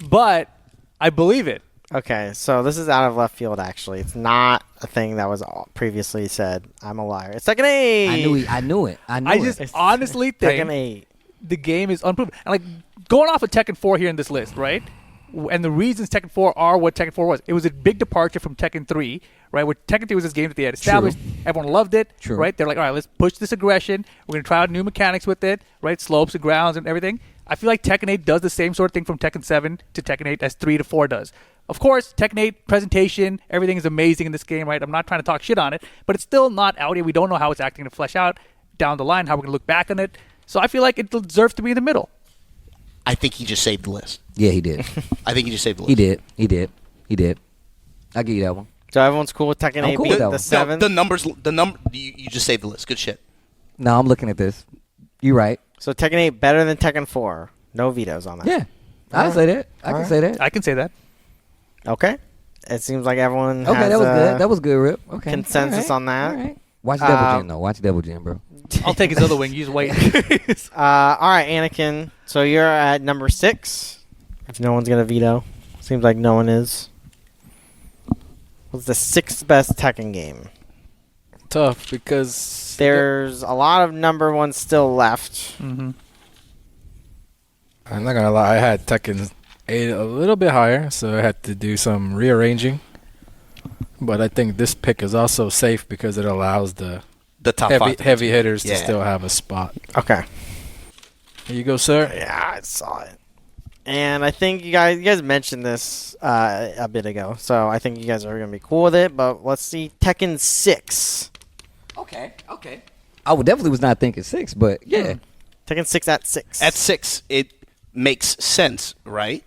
But I believe it. Okay, so this is out of left field. Actually, it's not a thing that was previously said. I'm a liar. It's Tekken 8. I knew it. I knew I it. just honestly think Tekken 8. the game is unproven. And like going off of Tekken 4 here in this list, right? And the reasons Tekken 4 are what Tekken 4 was. It was a big departure from Tekken 3, right? Where Tekken 3 was this game that they had established. True. Everyone loved it, True. right? They're like, all right, let's push this aggression. We're going to try out new mechanics with it, right? Slopes and grounds and everything. I feel like Tekken 8 does the same sort of thing from Tekken 7 to Tekken 8 as 3 to 4 does. Of course, Tekken 8 presentation, everything is amazing in this game, right? I'm not trying to talk shit on it, but it's still not out yet. We don't know how it's acting to flesh out down the line, how we're going to look back on it. So I feel like it deserves to be in the middle. I think he just saved the list. Yeah, he did. I think he just saved the list. He did. I'll give you that one. So everyone's cool with Tekken I'm 8 cool being with that the one. 7. The numbers. You just saved the list. Good shit. No, I'm looking at this. You're right. So Tekken 8 better than Tekken 4. No vetoes on that. Yeah. I can say that. I can say that. I can say that. Okay. It seems like everyone Okay, has that was good. That was good, Rip. Okay. consensus All on that. All right. Watch Devil Jin, though. Watch Devil Jin, bro. I'll take his other wing. You just wait. All right, Anakin. So you're at number 6. If no one's gonna veto, seems like no one is. What's the 6th best Tekken game? Tough because There's a lot of number ones still left. Mm-hmm. I'm not gonna lie, I had Tekken 8 a little bit higher, so I had to do some rearranging. But I think this pick is also safe because it allows the top heavy hitters to Yeah. still have a spot. Okay. Here you go, sir. Yeah, I saw it. And I think you guys mentioned this a bit ago, so I think you guys are gonna be cool with it. But let's see, Tekken 6. Okay. I definitely was not thinking 6, but yeah. Tekken 6 at 6. At 6, it makes sense, right?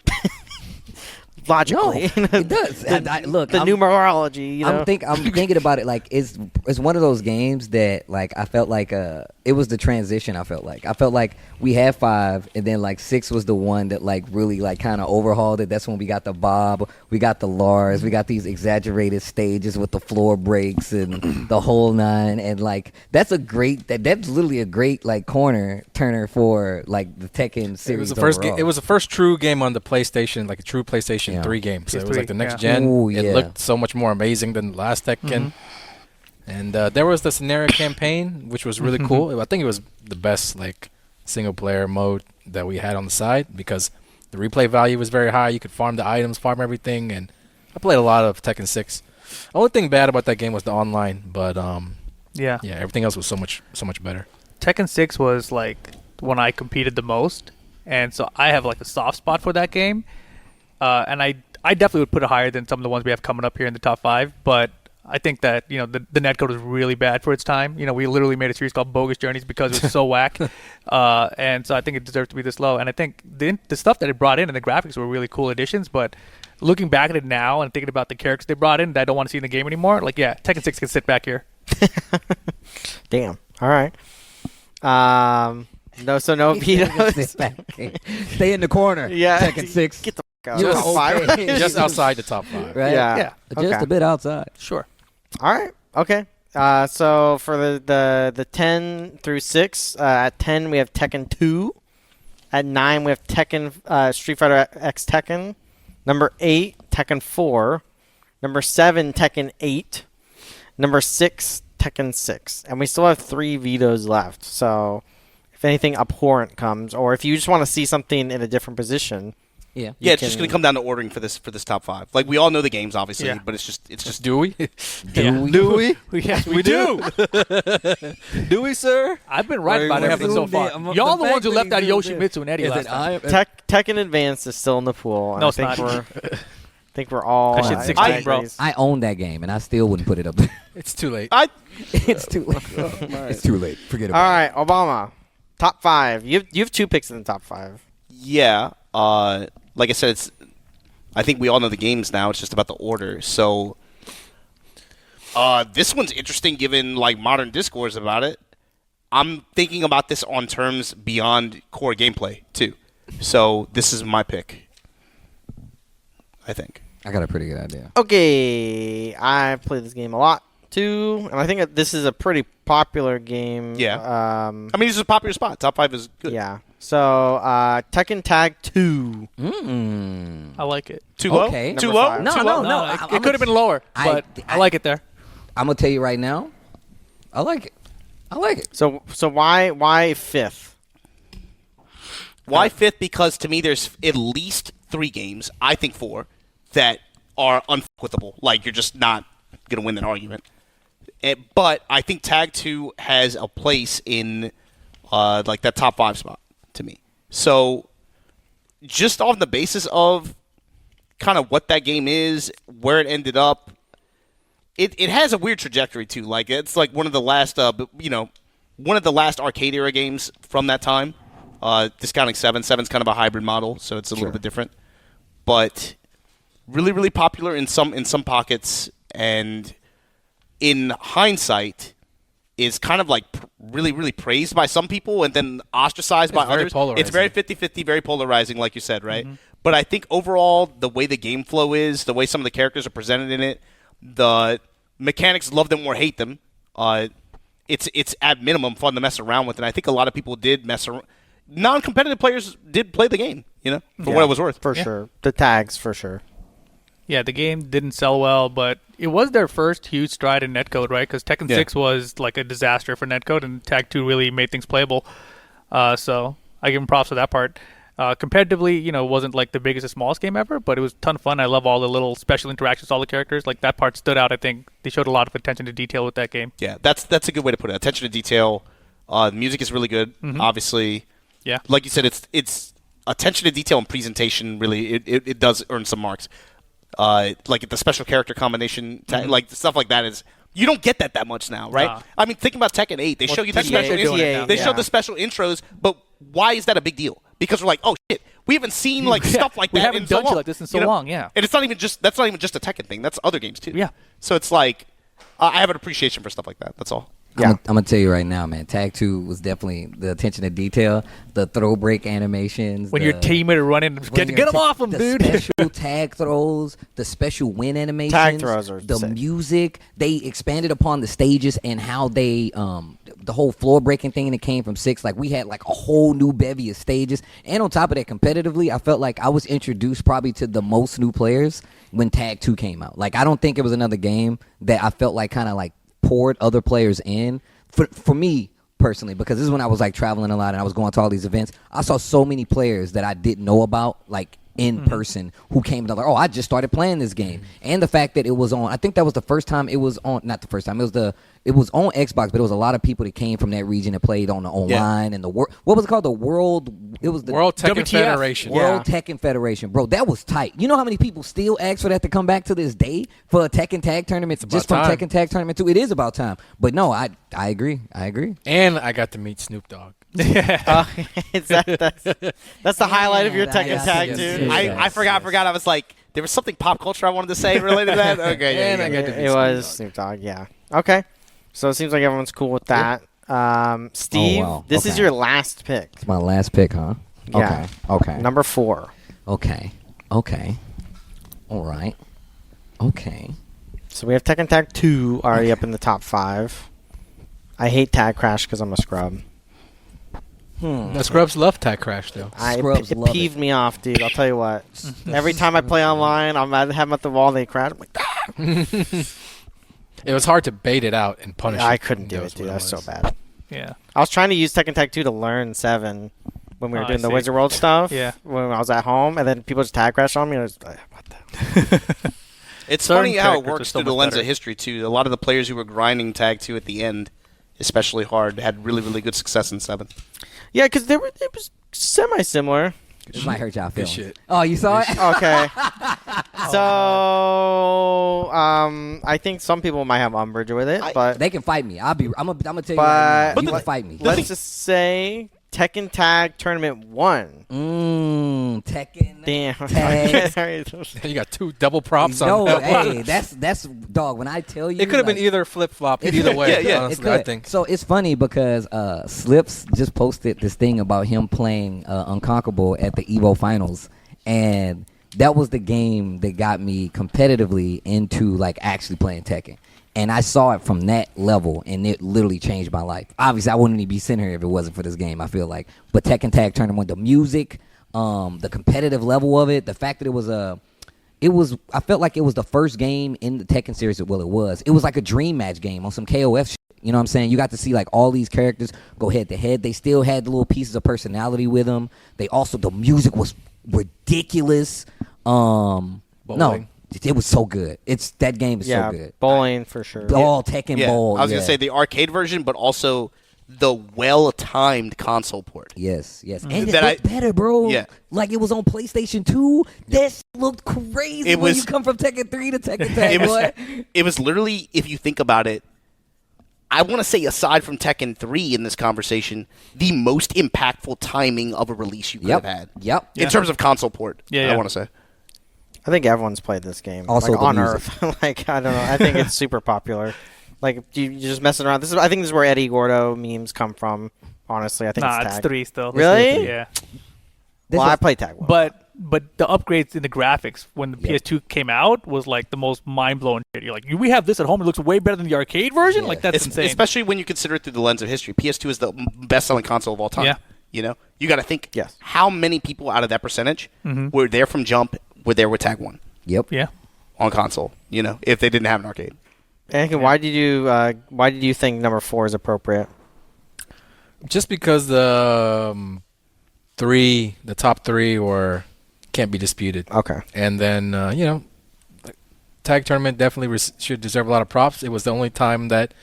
Logically, No, it does. Look, the numerology. You know? I'm thinking about it like it's one of those games that like I felt like it was the transition. I felt like we had 5 and then like 6 was the one that like really like kind of overhauled it. That's when we got the Bob, we got the Lars, we got these exaggerated stages with the floor breaks and the whole 9. And like that's literally a great like corner turner for like the Tekken series. It was the first game. overall. It was the first true game on the PlayStation, like a true PlayStation 3 game. So it was like the next gen. Ooh, It yeah. looked so much more amazing than the last Tekken. And there was the scenario campaign, which was really cool. I think it was the best like single player mode that we had on the side because the replay value was very high. You could farm the items, farm everything, and I played a lot of Tekken 6. The only thing bad about that game was the online, but Yeah. everything else was so much better. Tekken 6 was like when I competed the most, and so I have like a soft spot for that game. And I definitely would put it higher than some of the ones we have coming up here in the top 5. But I think that the netcode was really bad for its time. We literally made a series called Bogus Journeys because it was so whack. And so I think it deserved to be this low. And I think the stuff that it brought in and the graphics were really cool additions. But looking back at it now and thinking about the characters they brought in that I don't want to see in the game anymore, like Tekken 6 can sit back here. Damn. All right. No vetoes. Stay in the corner. Yeah. Tekken 6. Get the fuck out. You're Top okay. 5. Just outside the top 5. Right? Yeah. Just Okay. a bit outside. Sure. All right. Okay. So for the 10 through 6, at 10 we have Tekken 2. At 9 we have Tekken Street Fighter X Tekken. Number 8 Tekken 4. Number 7 Tekken 8. Number 6 Tekken 6. And we still have 3 vetoes left. So if anything abhorrent comes, or if you just want to see something in a different position. Yeah. Yeah, it's just going to come down to ordering for this top 5. Like we all know the games, obviously, Yeah. but it's just Do we? Do we? Yes, we do. Do we, sir? I've been right Or about we everything so zoomed far. in. Y'all the fact ones who that left he out zoomed in. Yoshimitsu and Eddie Is last it time. Tekken Advanced is still in the pool. And No, I it's think not. think we're all. That shit's 16, bro. I own that game, and I still wouldn't put it up there. It's too late. It's too late. It's too late. Forget All about right, Obama, top 5. You have 2 picks in the top 5. yeah. Like I said, I think we all know the games now. It's just about the order. So This one's interesting given like modern discourse about it. I'm thinking about this on terms beyond core gameplay too. So this is my pick. I think. I got a pretty good idea. Okay, I've played this game a lot too, and I think that this is a pretty popular game. Yeah. I mean, this is a popular spot. Top 5 is good. Yeah. So Tekken Tag 2. I like it. Too low? Okay. Too Number low? 5. No, Too no, low? no. It could have been lower, but I like it there. I'm gonna tell you right now. I like it. I like it. So why 5th? Why 5th? Because to me, there's at least 3 games, I think 4, that are unfuckable. Like, you're just not going to win that argument. But I think Tag 2 has a place in, like, that top 5 spot to me. So, just on the basis of kind of what that game is, where it ended up, it has a weird trajectory, too. Like, it's like one of the last, one of the last arcade era games from that time. Discounting 7. 7's kind of a hybrid model, so it's a little bit different. But really, really popular in some pockets, and in hindsight, is kind of like really, really praised by some people and then ostracized by others. It's very 50-50, very polarizing, like you said, right? Mm-hmm. But I think overall, the way the game flow is, the way some of the characters are presented in it, the mechanics, love them or hate them, it's at minimum fun to mess around with, and I think a lot of people did mess around. Non-competitive players did play the game, for what it was worth. For sure. The tags, for sure. Yeah, the game didn't sell well, but it was their first huge stride in netcode, right? Because Tekken 6 was like a disaster for netcode, and Tag 2 really made things playable. So I give them props for that part. Competitively, it wasn't like the biggest or smallest game ever, but it was a ton of fun. I love all the little special interactions, all the characters. Like, that part stood out, I think. They showed a lot of attention to detail with that game. Yeah, that's a good way to put it. Attention to detail. The music is really good, obviously. Yeah. Like you said, it's attention to detail and presentation, really, it does earn some marks. Like the special character combination, like stuff like that is... You don't get that much now, right? I mean, think about Tekken 8. They show you the special intros. They show the special intros, but why is that a big deal? Because we're like, oh shit, we haven't seen like stuff like that in so long. We haven't done shit like this in so long, yeah. And that's not even just a Tekken thing. That's other games too. Yeah. So it's like I have an appreciation for stuff like that. That's all. Yeah. I'm gonna tell you right now, man. Tag 2 was definitely the attention to detail, the throw break animations. When your teammate are running, get them off them, dude. The special tag throws, the special win animations, tag throws are the music. They expanded upon the stages and how they, the whole floor breaking thing that came from 6. Like, we had like a whole new bevy of stages, and on top of that, competitively, I felt like I was introduced probably to the most new players when Tag 2 came out. Like, I don't think it was another game that I felt like kind of like poured other players in for me personally, because this is when I was like traveling a lot and I was going to all these events. I saw so many players that I didn't know about, like in person, who came to like, oh, I just started playing this game. And the fact that it was on, I think that was the first time it was on, not the first time, it was on Xbox, but it was a lot of people that came from that region that played on the online and the what was it called? The World, it was the World Tekken WTF. Federation. World Tekken Federation. Bro, that was tight. You know how many people still ask for that to come back to this day for a Tekken Tag tournament just from Tekken Tag Tournament 2? It is about time. But no, I agree. And I got to meet Snoop Dogg. That's the highlight of your Tekken Tag, too. I forgot. I was like, there was something pop culture I wanted to say related to that. Okay, and I got to meet it was Snoop Dogg. Yeah. Okay. So it seems like everyone's cool with that. Steve, this is your last pick. It's my last pick, huh? Yeah. Okay. Number 4. Okay. All right. Okay. So we have Tekken Tag 2 already up in the top 5. I hate Tag Crash because I'm a scrub. The scrubs love Tag Crash, though. It peeved me off, dude. I'll tell you what. Every time I play online, I'm at them at the wall, and they crash. I'm like, ah! It was hard to bait it out and punish it. I couldn't do it, dude. That's so bad. Yeah. I was trying to use Tekken Tag 2 to learn 7 when we were doing the Wizard World stuff. Yeah. When I was at home, and then people just tag crash on me. And I was like, what the? It's funny how it works through the lens of history, too. A lot of the players who were grinding Tag 2 at the end, especially hard, had really, really good success in 7. Yeah, because it was semi-similar. This might hurt y'all feelings. shit. Oh, you saw it? Okay. So, I think some people might have umbrage with it, but they can fight me. I'm gonna tell you right now. You can fight me. Let's just say Tekken Tag Tournament 1. Tekken Damn. Tag. You got 2 double props on No, that hey, one. that's dog. When I tell you, It could have been either flip-flop, either way, honestly, I think. So it's funny because Slips just posted this thing about him playing Unconquerable at the EVO Finals, and that was the game that got me competitively into like actually playing Tekken. And I saw it from that level, and it literally changed my life. Obviously, I wouldn't even be sitting here if it wasn't for this game, I feel like. But Tekken Tag Tournament, the music, the competitive level of it, the fact that I felt like it was the first game in the Tekken series. Well, it was. It was like a dream match game on some KOF shit. You know what I'm saying? You got to see like all these characters go head to head. They still had the little pieces of personality with them. The music was ridiculous. No. It was so good. That game is so good. Bowling for sure. All Tekken Bowl. I was gonna say the arcade version, but also the well-timed console port. Yes. And it looked better, bro. Yeah. Like it was on PlayStation 2. That shit looked crazy when you come from Tekken 3 to Tekken Tag, boy. It was literally, if you think about it, I want to say aside from Tekken 3 in this conversation, the most impactful timing of a release you could have had. Yep. In terms of console port, I want to say. I think everyone's played this game. Also like, the on music. Earth. Like, I don't know. I think it's super popular. Like, you're just messing around. I think this is where Eddie Gordo memes come from. Honestly, I think it's Tag. It's 3 still. Really? Yeah. I played Tag 1. But the upgrades in the graphics when the PS2 came out was like the most mind-blowing shit. You're like, we have this at home. It looks way better than the arcade version? Yeah. Like, that's insane. Especially when you consider it through the lens of history. PS2 is the best-selling console of all time. Yeah. You know? You got to think how many people out of that percentage were there from jump, were there with Tag 1. Yep. Yeah. On console, you know, if they didn't have an arcade. Anakin, why did you think number 4 is appropriate? Just because the top 3 can't be disputed. Okay. And then Tag Tournament definitely should deserve a lot of props. It was the only time that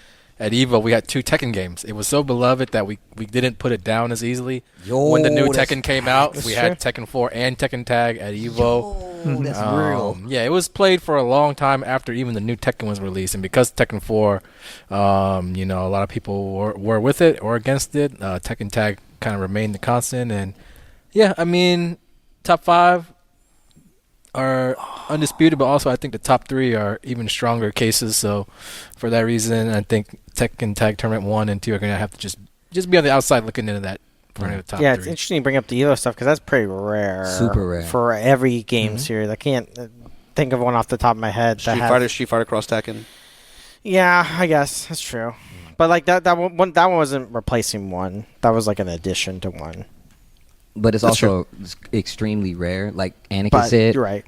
at EVO we had 2 Tekken games. It was so beloved that we didn't put it down as easily. When the new Tekken came out, we had Tekken 4 and Tekken Tag at EVO. That's real. Yeah, it was played for a long time after even the new Tekken was released, and because Tekken 4, a lot of people were with it or against it. Tekken Tag kind of remained the constant, and top 5 are undisputed, but also I think the top 3 are even stronger cases. So for that reason, I think Tekken Tag Tournament 1 and 2 are going to have to just be on the outside looking into that. For the top 3. It's interesting to bring up the EVO stuff because that's pretty rare. Super rare. For every game series. I can't think of one off the top of my head. Street Fighter Cross Tekken. Yeah, I guess. That's true. But like that one wasn't replacing one. That was like an addition to one. But it's also extremely rare, like Anakin said. You're right.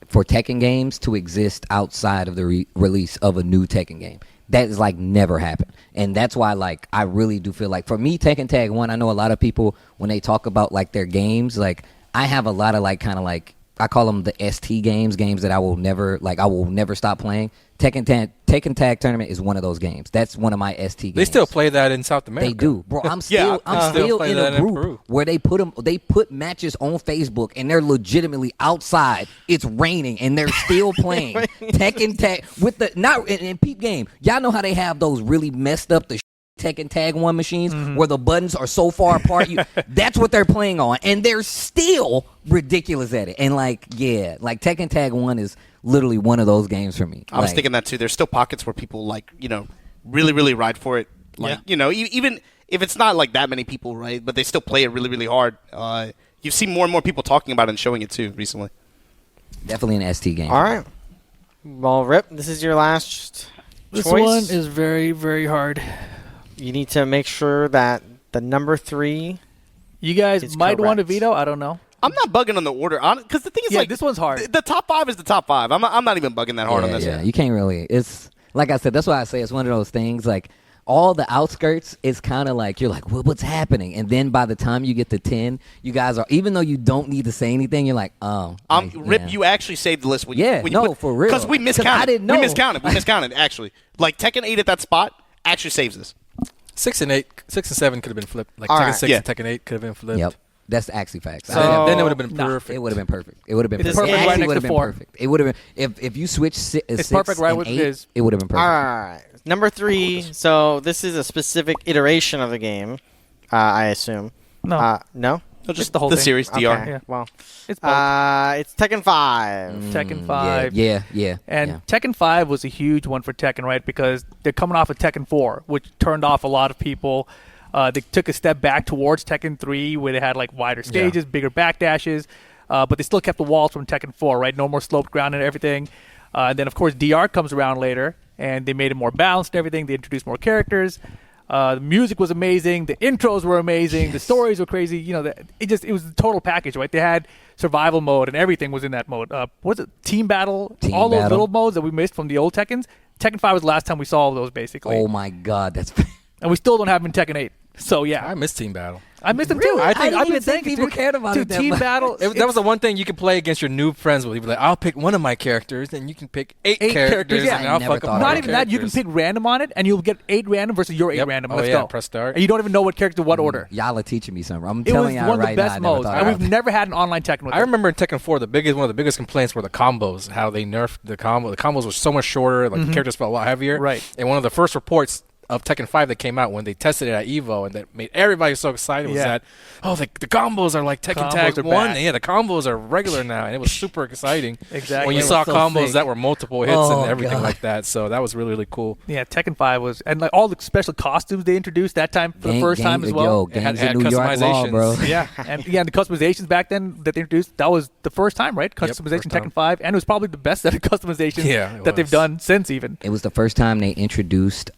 For Tekken games to exist outside of the release of a new Tekken game. That is like never happened. And that's why like I really do feel like for me Tekken Tag 1, I know a lot of people when they talk about like their games, like I have a lot of like kind of like I call them the ST games that I will never stop playing. Tekken Tag Tournament is one of those games. That's one of my ST games. They still play that in South America. They do, bro. I'm still in a group where they put matches on Facebook and they're legitimately outside. It's raining and they're still playing Tekken Tag with the not in peep game. Y'all know how they have those really messed up Tekken Tag 1 machines where the buttons are so far apart. That's what they're playing on, and they're still ridiculous at it. And like Tekken Tag 1 is literally one of those games for me. I was thinking that too. There's still pockets where people really, really ride for it. Even if it's not like that many people, right? But they still play it really, really hard. You've seen more and more people talking about it and showing it too recently. Definitely an ST game. All right. Well, Rip, this is your last This choice. one is very, very hard. You need to make sure that the number 3. You guys might want to veto. I don't know. I'm not bugging on the order, because the thing is, this one's hard. The top 5 is the top 5. I'm not even bugging that hard on this. Yeah, you can't really. It's like I said. That's why I say it's one of those things. Like all the outskirts is kind of like you're like, well, what's happening? And then by the time you get to 10, you guys are even though you don't need to say anything, you're like, oh. Rip, you actually saved the list. For real. Because we miscounted. I didn't know. We miscounted actually. Like Tekken 8 at that spot actually saves this. 6 and 7 could have been flipped. Like All Tekken right. 6 and Tekken 8 could have been flipped. Yep. That's actually facts. So- Then it would have been perfect. It would have been perfect. It would have been It is perfect. perfect It right actually next would have to been 4. perfect. It would have been if you switch 6 perfect right and with 8, his. it would have been perfect. All right. Number 3. So this is a specific iteration of the game, I assume. No. No? No, just the whole the thing. series DR. Okay. Yeah. Well, It's both. it's Tekken 5. Tekken 5. Yeah. And Tekken 5 was a huge one for Tekken, right? Because they're coming off of Tekken 4, which turned off a lot of people. They took a step back towards Tekken 3, where they had like wider stages, bigger backdashes, but they still kept the walls from Tekken 4, right? No more sloped ground and everything. And then, of course, DR comes around later, and they made it more balanced and everything. They introduced more characters. The music was amazing. The intros were amazing. The stories were crazy. You know, it was the total package, right? They had survival mode and everything was in that mode. What was it? Team battle. All those little modes that we missed from the old Tekkens. Tekken 5 was the last time we saw all those, basically. Oh my God, that's. And we still don't have them in Tekken 8. So yeah, I miss Team Battle. I missed them Really? too. I didn't I've even been think saying people cared about it that Team much. battle. That was the one thing you could play against your new friends with. You'd be like, I'll pick one of my characters, and you can pick eight characters, yeah. and I'll I never fuck up thought Not of even that. You can pick random on it, and you'll get 8 random versus your 8 random. Let's go. Press start. And you don't even know what character, what order. Y'all are teaching me something. I'm It was telling y'all one of the right best now. I never modes, thought and about we've it. never had an online Tekken with I it. remember in Tekken 4, one of the biggest complaints were the combos. How they nerfed the combo. The combos were so much shorter. Like the characters felt a lot heavier. Right. And one of the first reports of Tekken 5 that came out when they tested it at EVO and that made everybody so excited was that, the combos are like Tekken Combos Tag are 1. back. Yeah, the combos are regular now, and it was super exciting. Exactly. When you It saw was so combos sick. that were multiple hits Oh, and everything God. like that. So that was really, really cool. Yeah, Tekken 5 was, and like all the special costumes they introduced that time for the first time as well. Yo, It had- games had in New York law, customizations. bro. Yeah, and the customizations back then that they introduced, that was the first time, right? first Customization time. Tekken 5, and it was probably the best set of customizations Yeah, it that they've was. done since even. It was the first time they introduced.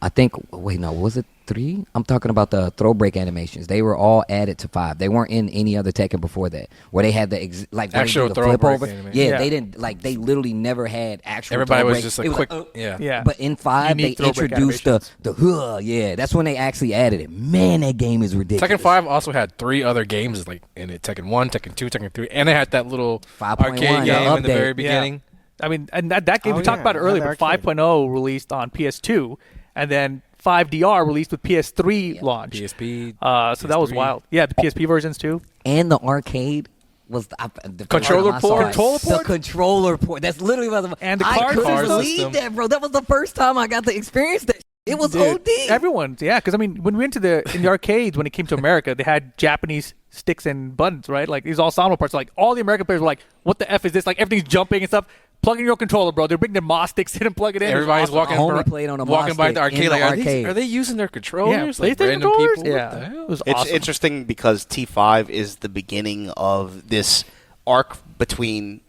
I think. Wait, no, was it 3? I'm talking about the throw break animations. They were all added to 5. They weren't in any other Tekken before that, where they had the when they Actual do the throw flip break over. animation. Yeah, they didn't they literally never had actual. Everybody throw was break. just It a was quick, like, Yeah. But in 5, they Unique throw break introduced the that's when they actually added it. Man, that game is ridiculous. Tekken 5 also had 3 other games like in it: Tekken 1, Tekken 2, Tekken 3, and it had that little 5.1, arcade the game in the update. very beginning. I mean, and that game, Oh, we talked yeah, about it earlier, the but arcade. 5.0 released on PS2, and then 5DR released with PS3 launch. PSP. So that was PS3. wild. Yeah, the PSP versions too. And the arcade was the Controller first time I saw port? it. Controller The port? controller port. That's literally what And the I card couldn't system. believe that, bro. That was the first time I got to experience that. It was Dude, OD. Everyone's, yeah, because I mean, when we went to in the arcades, when it came to America, they had Japanese sticks and buttons, right? Like these ensemble parts. Like all the American players were like, "What the f is this?" Like everything's jumping and stuff. Plug in your controller, bro. They're bringing their Moss sticks in and plug it in. Everybody's walking, Homie played on a walking by the Moss stick arcade. in Like, the are, arcade. are they using their controllers? Yeah, like PlayStation random controllers? people? Yeah. What the hell? It was It's awesome. interesting because T5 is the beginning of this arc between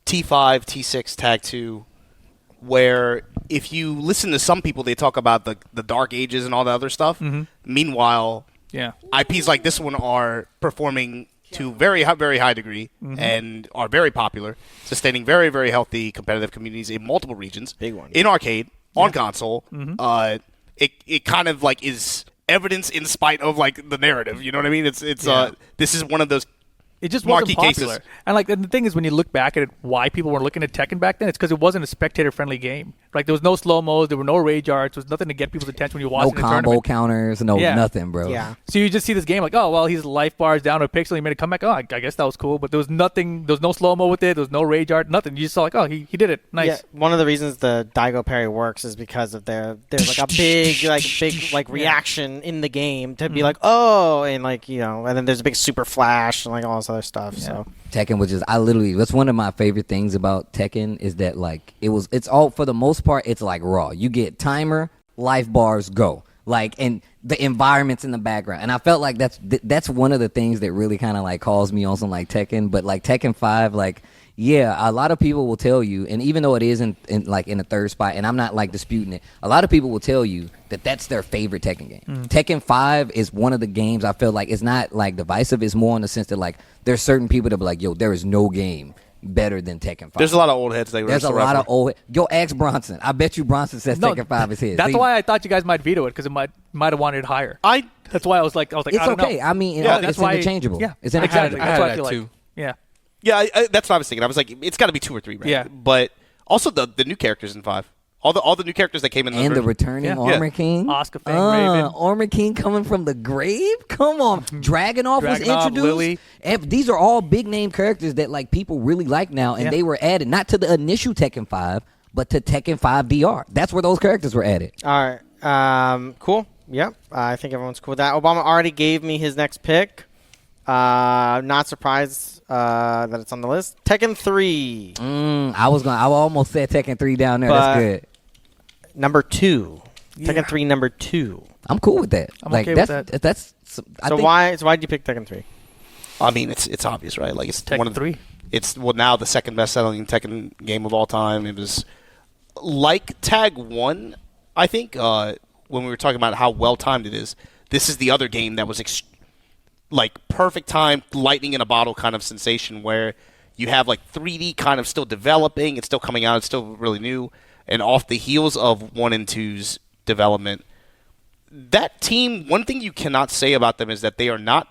T5, T6, Tag 2, where if you listen to some people, they talk about the Dark Ages and all the other stuff. Meanwhile, Yeah. IPs like this one are performing to very high degree and are very popular, sustaining very, very healthy competitive communities in multiple regions. Big one. In arcade, on console. It kind of like is evidence in spite of like the narrative. You know what I mean? It's this is one of those. It just marquee wasn't popular. cases. And like and the thing is, when you look back at it, why people were looking at Tekken back then, it's because it wasn't a spectator-friendly game. Like there was no slow mos, there were no rage arts, there was nothing to get people's attention when you watch No in a combo tournament. counters, no Yeah. nothing, bro. Yeah. So you just see this game like, oh well, he's life bars down to a pixel. He made a comeback. Oh, I guess that was cool. But there was nothing. There was no slow mo with it. There was no rage art. Nothing. You just saw like, oh, he did it. Nice. Yeah, one of the reasons the Daigo parry works is because of there's like a big reaction in the game to be like, oh, and like, you know, and then there's a big super flash and like all this other stuff. Yeah. So Tekken was just that's one of my favorite things about Tekken is that like it's all for the most part it's like raw. You get timer, life bars, go. Like and the environments in the background. And I felt like that's one of the things that really kind of like calls me on some like Tekken, but like Tekken 5 like yeah, a lot of people will tell you, and even though it is in the third spot, and I'm not like disputing it, a lot of people will tell you that that's their favorite Tekken game. Tekken 5 is one of the games I feel like it's not like divisive. It's more in the sense that like there's certain people that be like, yo, there is no game better than Tekken 5. There's a lot of old heads. There's a lot of old. Yo, ask Bronson. I bet you Bronson says Tekken 5 is his. That's See? why I thought you guys might veto it because it might have wanted it higher. That's why I was like, It's I don't okay. know. I mean, Yeah, it's that's why. interchangeable. Yeah, It's exactly. interchangeable. That's I why I had feel that like. too. Yeah. Yeah, that's what I was thinking. I was like, it's got to be 2 or 3, right? Yeah. But also the new characters in 5. All the new characters that came in. And the version. returning Yeah. Armor King. Oscar Fang, Raven. Armor King coming from the grave? Come on. Dragunov was Dragunov, introduced. Lily. These are all big name characters that like people really like now, and Yeah. they were added not to the initial Tekken 5, but to Tekken 5 DR. That's where those characters were added. all right, cool. Yep. I think everyone's cool with that. Obama already gave me his next pick. Not surprised that it's on the list. Tekken 3. I almost said Tekken 3 down there. That's good. Number 2. Yeah. Tekken 3 number 2. I'm cool with that. I'm okay with that. Why did you pick Tekken 3? I mean, it's obvious, right? Like it's Tekken 3. It's now the second best-selling Tekken game of all time. It was like Tag 1, I think, when we were talking about how well-timed it is. This is the other game that was perfect time, lightning in a bottle kind of sensation where you have 3D kind of still developing, it's still coming out, it's still really new, and off the heels of 1 and 2's development. That team, one thing you cannot say about them is that they are not,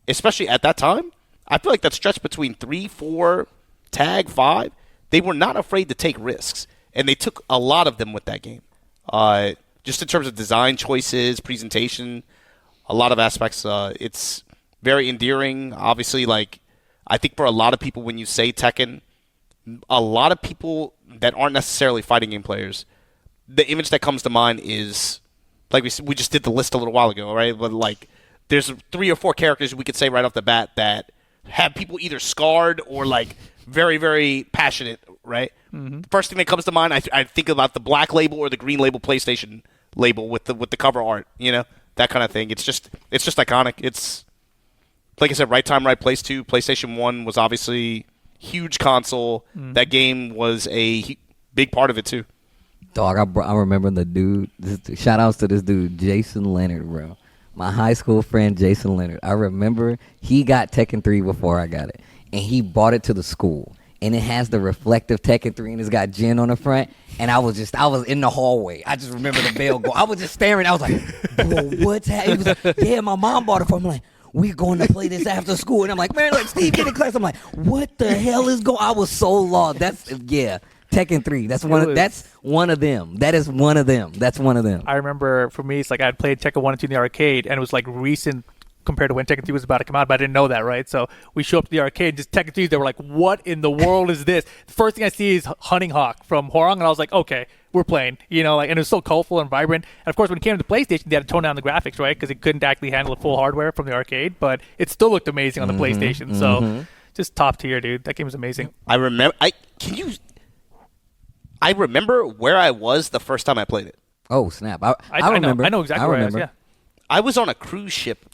especially at that time, I feel like that stretch between 3, 4, Tag, 5, they were not afraid to take risks, and they took a lot of them with that game. Just in terms of design choices, presentation, a lot of aspects, it's very endearing. Obviously, I think for a lot of people, when you say Tekken, a lot of people that aren't necessarily fighting game players, the image that comes to mind is, like we just did the list a little while ago, right? But there's 3 or 4 characters we could say right off the bat that have people either scarred or very, very passionate, right? Mm-hmm. The first thing that comes to mind, I think about the black label or the green label PlayStation label with the cover art, that kind of thing. It's just iconic. It's, like I said, right time, right place too. PlayStation 1 was obviously huge console. Mm. That game was a big part of it too. Dog, I remember the dude. Shout outs to this dude, Jason Leonard, bro. My high school friend, Jason Leonard. I remember he got Tekken 3 before I got it, and he brought it to the school. And it has the reflective Tekken 3, and it's got Jin on the front. And I was in the hallway. I just remember the bell go. I was just staring. I was like, bro, what's happening? He was like, yeah, my mom bought it for me. I'm like, we're going to play this after school. And I'm like, man, Steve, get in class. I'm like, what the hell is going on? I was so lost. Tekken 3. That's one of them. That is one of them. That's one of them. I remember for me, it's I'd played Tekken 1 and 2 in the arcade, and it was recent compared to when Tekken 3 was about to come out, but I didn't know that, right? So we show up to the arcade, just Tekken 3, they were like, what in the world is this? The first thing I see is Hunting Hawk from Horong, and I was like, okay, we're playing, and it was so colorful and vibrant. And of course, when it came to the PlayStation, they had to tone down the graphics, right? Because it couldn't actually handle the full hardware from the arcade, but it still looked amazing on the PlayStation. So just top tier, dude. That game was amazing. I remember where I was the first time I played it. Oh, snap. I remember. I know exactly where I was, yeah. I was on a cruise ship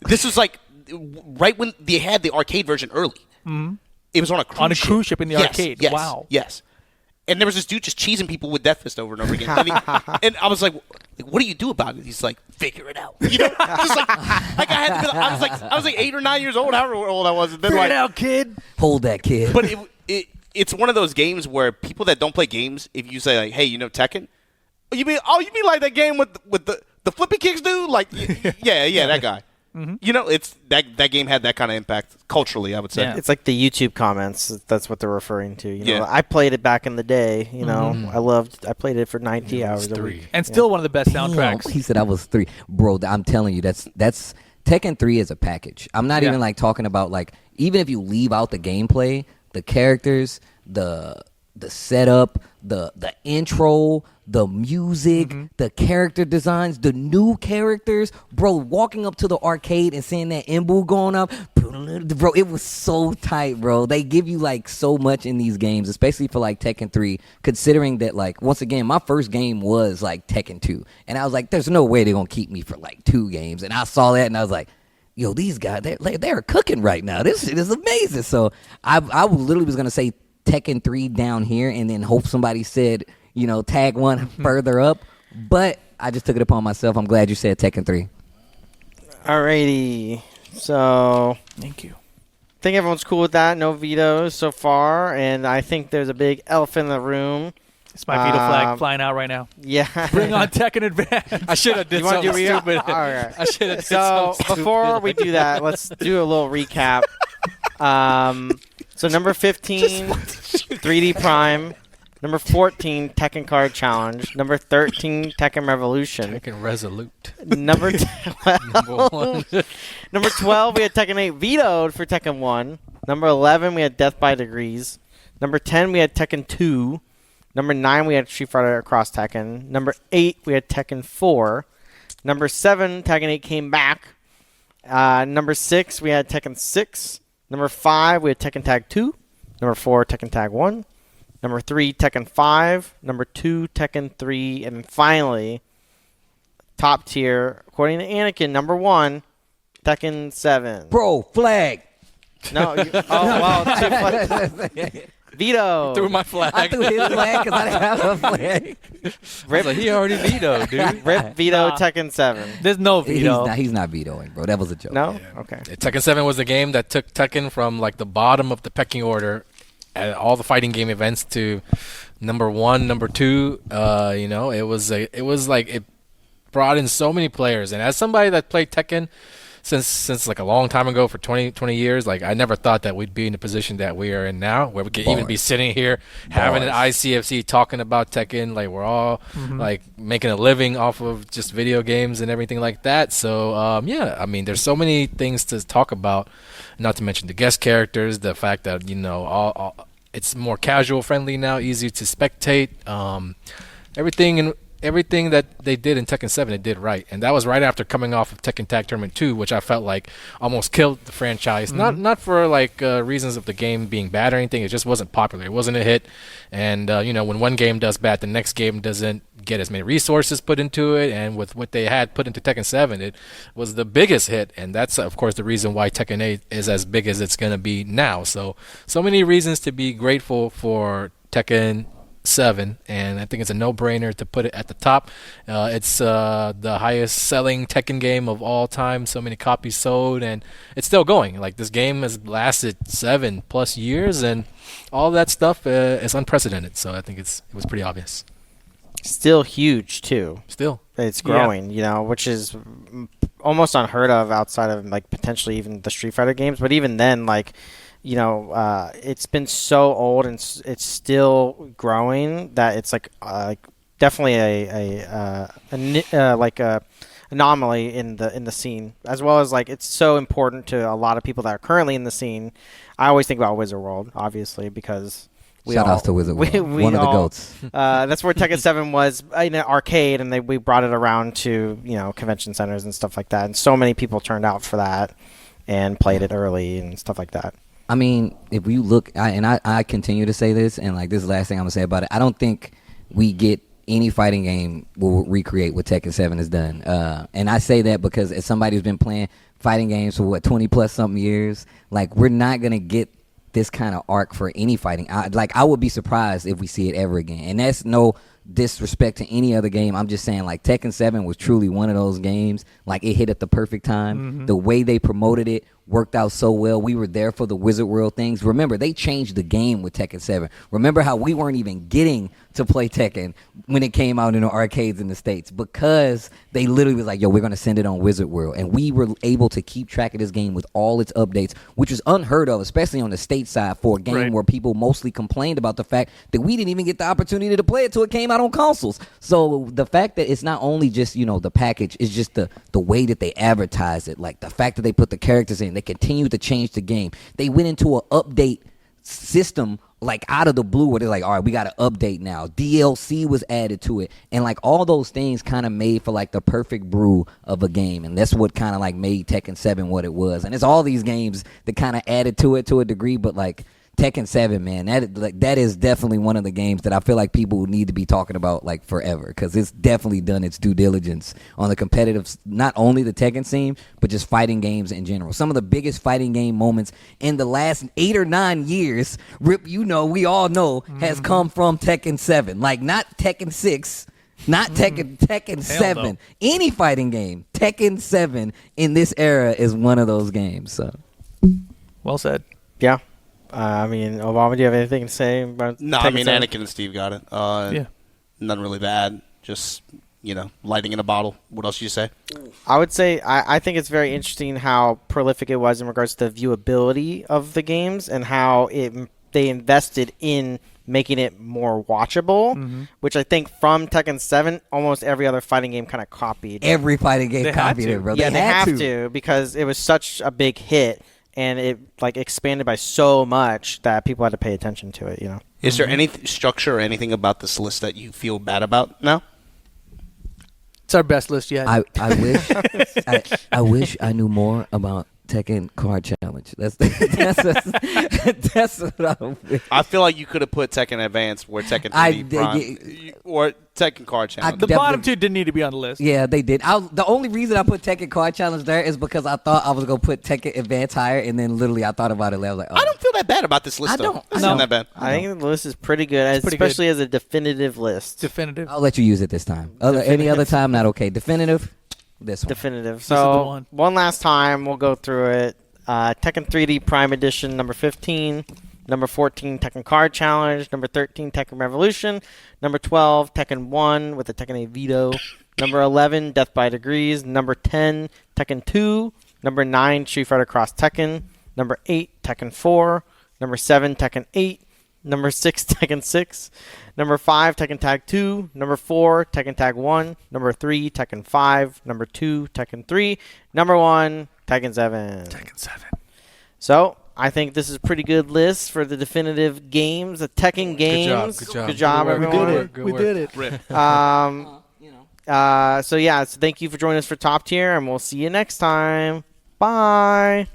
this was right when they had the arcade version early. Mm-hmm. It was on a cruise ship. In the arcade. Yes, wow. Yes. And there was this dude just cheesing people with Death Fist over and over again. And I was like, what do you do about it? He's like, figure it out. Just I was 8 or 9 years old, however old I was. And then figure it out, kid. Hold that, kid. But it's one of those games where people that don't play games, if you say hey, Tekken, you mean like that game with the flippy kicks, dude? Yeah, that guy. Mm-hmm. It's that game had that kind of impact culturally, I would say. Yeah. It's like the YouTube comments. That's what they're referring to. I played it back in the day. I played it for 90 hours a week, and still one of the best soundtracks. He said I was 3, bro. I'm telling you, that's Tekken 3 is a package. I'm not even talking about even if you leave out the gameplay, the characters, the setup, the intro, the music, the character designs, the new characters, bro. Walking up to the arcade and seeing that Imbu going up, bro, it was so tight, bro. They give you so much in these games, especially for Tekken 3. Considering that once again, my first game was Tekken 2, and I was like, there's no way they're gonna keep me for 2 games, and I saw that and I was like, yo, these guys, they're cooking right now. This shit is amazing. So I literally was gonna say Tekken 3 down here, and then hope somebody said, Tag 1 further up. But I just took it upon myself. I'm glad you said Tekken 3. Alrighty. So, thank you. I think everyone's cool with that. No vetoes so far, and I think there's a big elephant in the room. It's my veto flag flying out right now. Yeah. Bring on Tekken Advance. I should have did something stupid. All right. I should have. So before we do that, let's do a little recap. So number 15, 3D Prime. Number 14, Tekken Card Challenge. Number 13, Tekken Revolution. Tekken Resolute. Number 12, number 12, we had Tekken 8 vetoed for Tekken 1. Number 11, we had Death by Degrees. Number 10, we had Tekken 2. Number 9, we had Street Fighter Cross Tekken. Number 8, we had Tekken 4. Number 7, Tekken 8 came back. Number 6, we had Tekken 6. Number 5, we had Tekken Tag 2. Number 4, Tekken Tag 1. Number 3, Tekken 5. Number 2, Tekken 3. And finally, top tier, according to Anakin, number 1, Tekken 7. Bro, flag. No. Oh, wow. 2 flags. Veto. Threw my flag. I threw his flag because I didn't have a flag. Rip, he already vetoed, dude. Rip veto Tekken 7. There's no veto. He's not vetoing, bro. That was a joke. No? Yeah. Okay. Tekken 7 was the game that took Tekken from like the bottom of the pecking order at all the fighting game events to number 1, number 2. It was like it brought in so many players. And as somebody that played Tekken since like a long time ago for 20 years, like I never thought that we'd be in the position that we are in now, where we could even be sitting here having an ICFC talking about Tekken, like we're all like making a living off of just video games and everything like that. So I mean, there's so many things to talk about, not to mention the guest characters, the fact that it's more casual friendly now, easier to spectate, everything that they did in Tekken 7, it did right. And that was right after coming off of Tekken Tag Tournament 2, which I felt like almost killed the franchise. Not for like reasons of the game being bad or anything. It just wasn't popular. It wasn't a hit. And, when one game does bad, the next game doesn't get as many resources put into it. And with what they had put into Tekken 7, it was the biggest hit. And that's, of course, the reason why Tekken 8 is as big as it's going to be now. So many reasons to be grateful for Tekken 7, and I think it's a no-brainer to put it at the top. It's the highest selling Tekken game of all time, so many copies sold, and it's still going. Like, this game has lasted 7+ years, and all that stuff is unprecedented, so I think it was pretty obvious. Still huge, too. Still. It's growing, which is almost unheard of outside of, like, potentially even the Street Fighter games, but even then, like, it's been so old and it's still growing that it's like definitely a anomaly in the scene, as well as like it's so important to a lot of people that are currently in the scene. I always think about Wizard World, obviously, because shout outs to Wizard World, one of the goats. That's where Tekken 7 was in an arcade, and we brought it around to convention centers and stuff like that, and so many people turned out for that and played it early and stuff like that. I mean, if you look, I continue to say this, and like this is the last thing I'm gonna say about it. I don't think we get any fighting game will recreate what Tekken 7 has done. And I say that because as somebody who's been playing fighting games for 20+ something years, like we're not gonna get this kind of arc for any fighting. I would be surprised if we see it ever again. And that's no disrespect to any other game. I'm just saying, like, Tekken 7 was truly one of those games. Like, it hit at the perfect time. The way they promoted it worked out so well. We were there for the Wizard World things. Remember, they changed the game with Tekken 7. Remember how we weren't even getting to play Tekken when it came out in the arcades in the States, because they literally was like, yo, we're going to send it on Wizard World. And we were able to keep track of this game with all its updates, which was unheard of, especially on the state side for a game where people mostly complained about the fact that we didn't even get the opportunity to play it till it came out on consoles. So the fact that it's not only just, the package, it's just the way that they advertise it, like the fact that they put the characters in, they continue to change the game. They went into an update system like out of the blue where they're like, all right, we got to update now. DLC was added to it. And like all those things kind of made for like the perfect brew of a game. And that's what kind of like made Tekken 7 what it was. And it's all these games that kind of added to it to a degree, but like Tekken 7, man, that is definitely one of the games that I feel like people need to be talking about like forever, because it's definitely done its due diligence on the competitive, not only the Tekken scene, but just fighting games in general. Some of the biggest fighting game moments in the last 8 or 9 years, Rip, we all know, has come from Tekken 7. Like, not Tekken 6, not Tekken 7. No. Any fighting game, Tekken 7 in this era is one of those games. So, well said. Yeah. I mean, Obama, do you have anything to say about No, Tekken I mean, 7? Anakin and Steve got it. Nothing really bad. Just, lighting in a bottle. What else did you say? I would say I think it's very interesting how prolific it was in regards to the viewability of the games and how they invested in making it more watchable, which I think from Tekken 7, almost every other fighting game kind of copied. Every fighting game copied it, bro. Yeah, they have to because it was such a big hit. And it like expanded by so much that people had to pay attention to it, Is there any structure or anything about this list that you feel bad about now? It's our best list yet. I wish I knew more about Tekken Card Challenge. That's what I wish. I feel like you could have put Tekken Advance where Tekken 3D Prime or Tekken Card Challenge. The bottom two didn't need to be on the list. Yeah, they did. The only reason I put Tekken Card Challenge there is because I thought I was going to put Tekken Advance higher, and then literally I thought about it. I was like, oh. I don't feel that bad about this list, I though. don't. It's not that bad. I think the list is pretty good, especially as a definitive list. Definitive. I'll let you use it this time. Any other time, not okay. Definitive, this one. Definitive. This is the So one. last time, we'll go through it. Tekken 3D Prime Edition, number 15. Number 14, Tekken Card Challenge. Number 13, Tekken Revolution. Number 12, Tekken 1 with the Tekken 8 Veto. Number 11, Death by Degrees. Number 10, Tekken 2. Number 9, Street Fighter Cross Tekken. Number 8, Tekken 4. Number 7, Tekken 8. Number 6, Tekken 6. Number 5, Tekken Tag 2. Number 4, Tekken Tag 1. Number 3, Tekken 5. Number 2, Tekken 3. Number 1, Tekken 7. Tekken 7. So, I think this is a pretty good list for the definitive games, the Tekken games. Good job, everyone. We did it. So thank you for joining us for Top Tier, and we'll see you next time. Bye.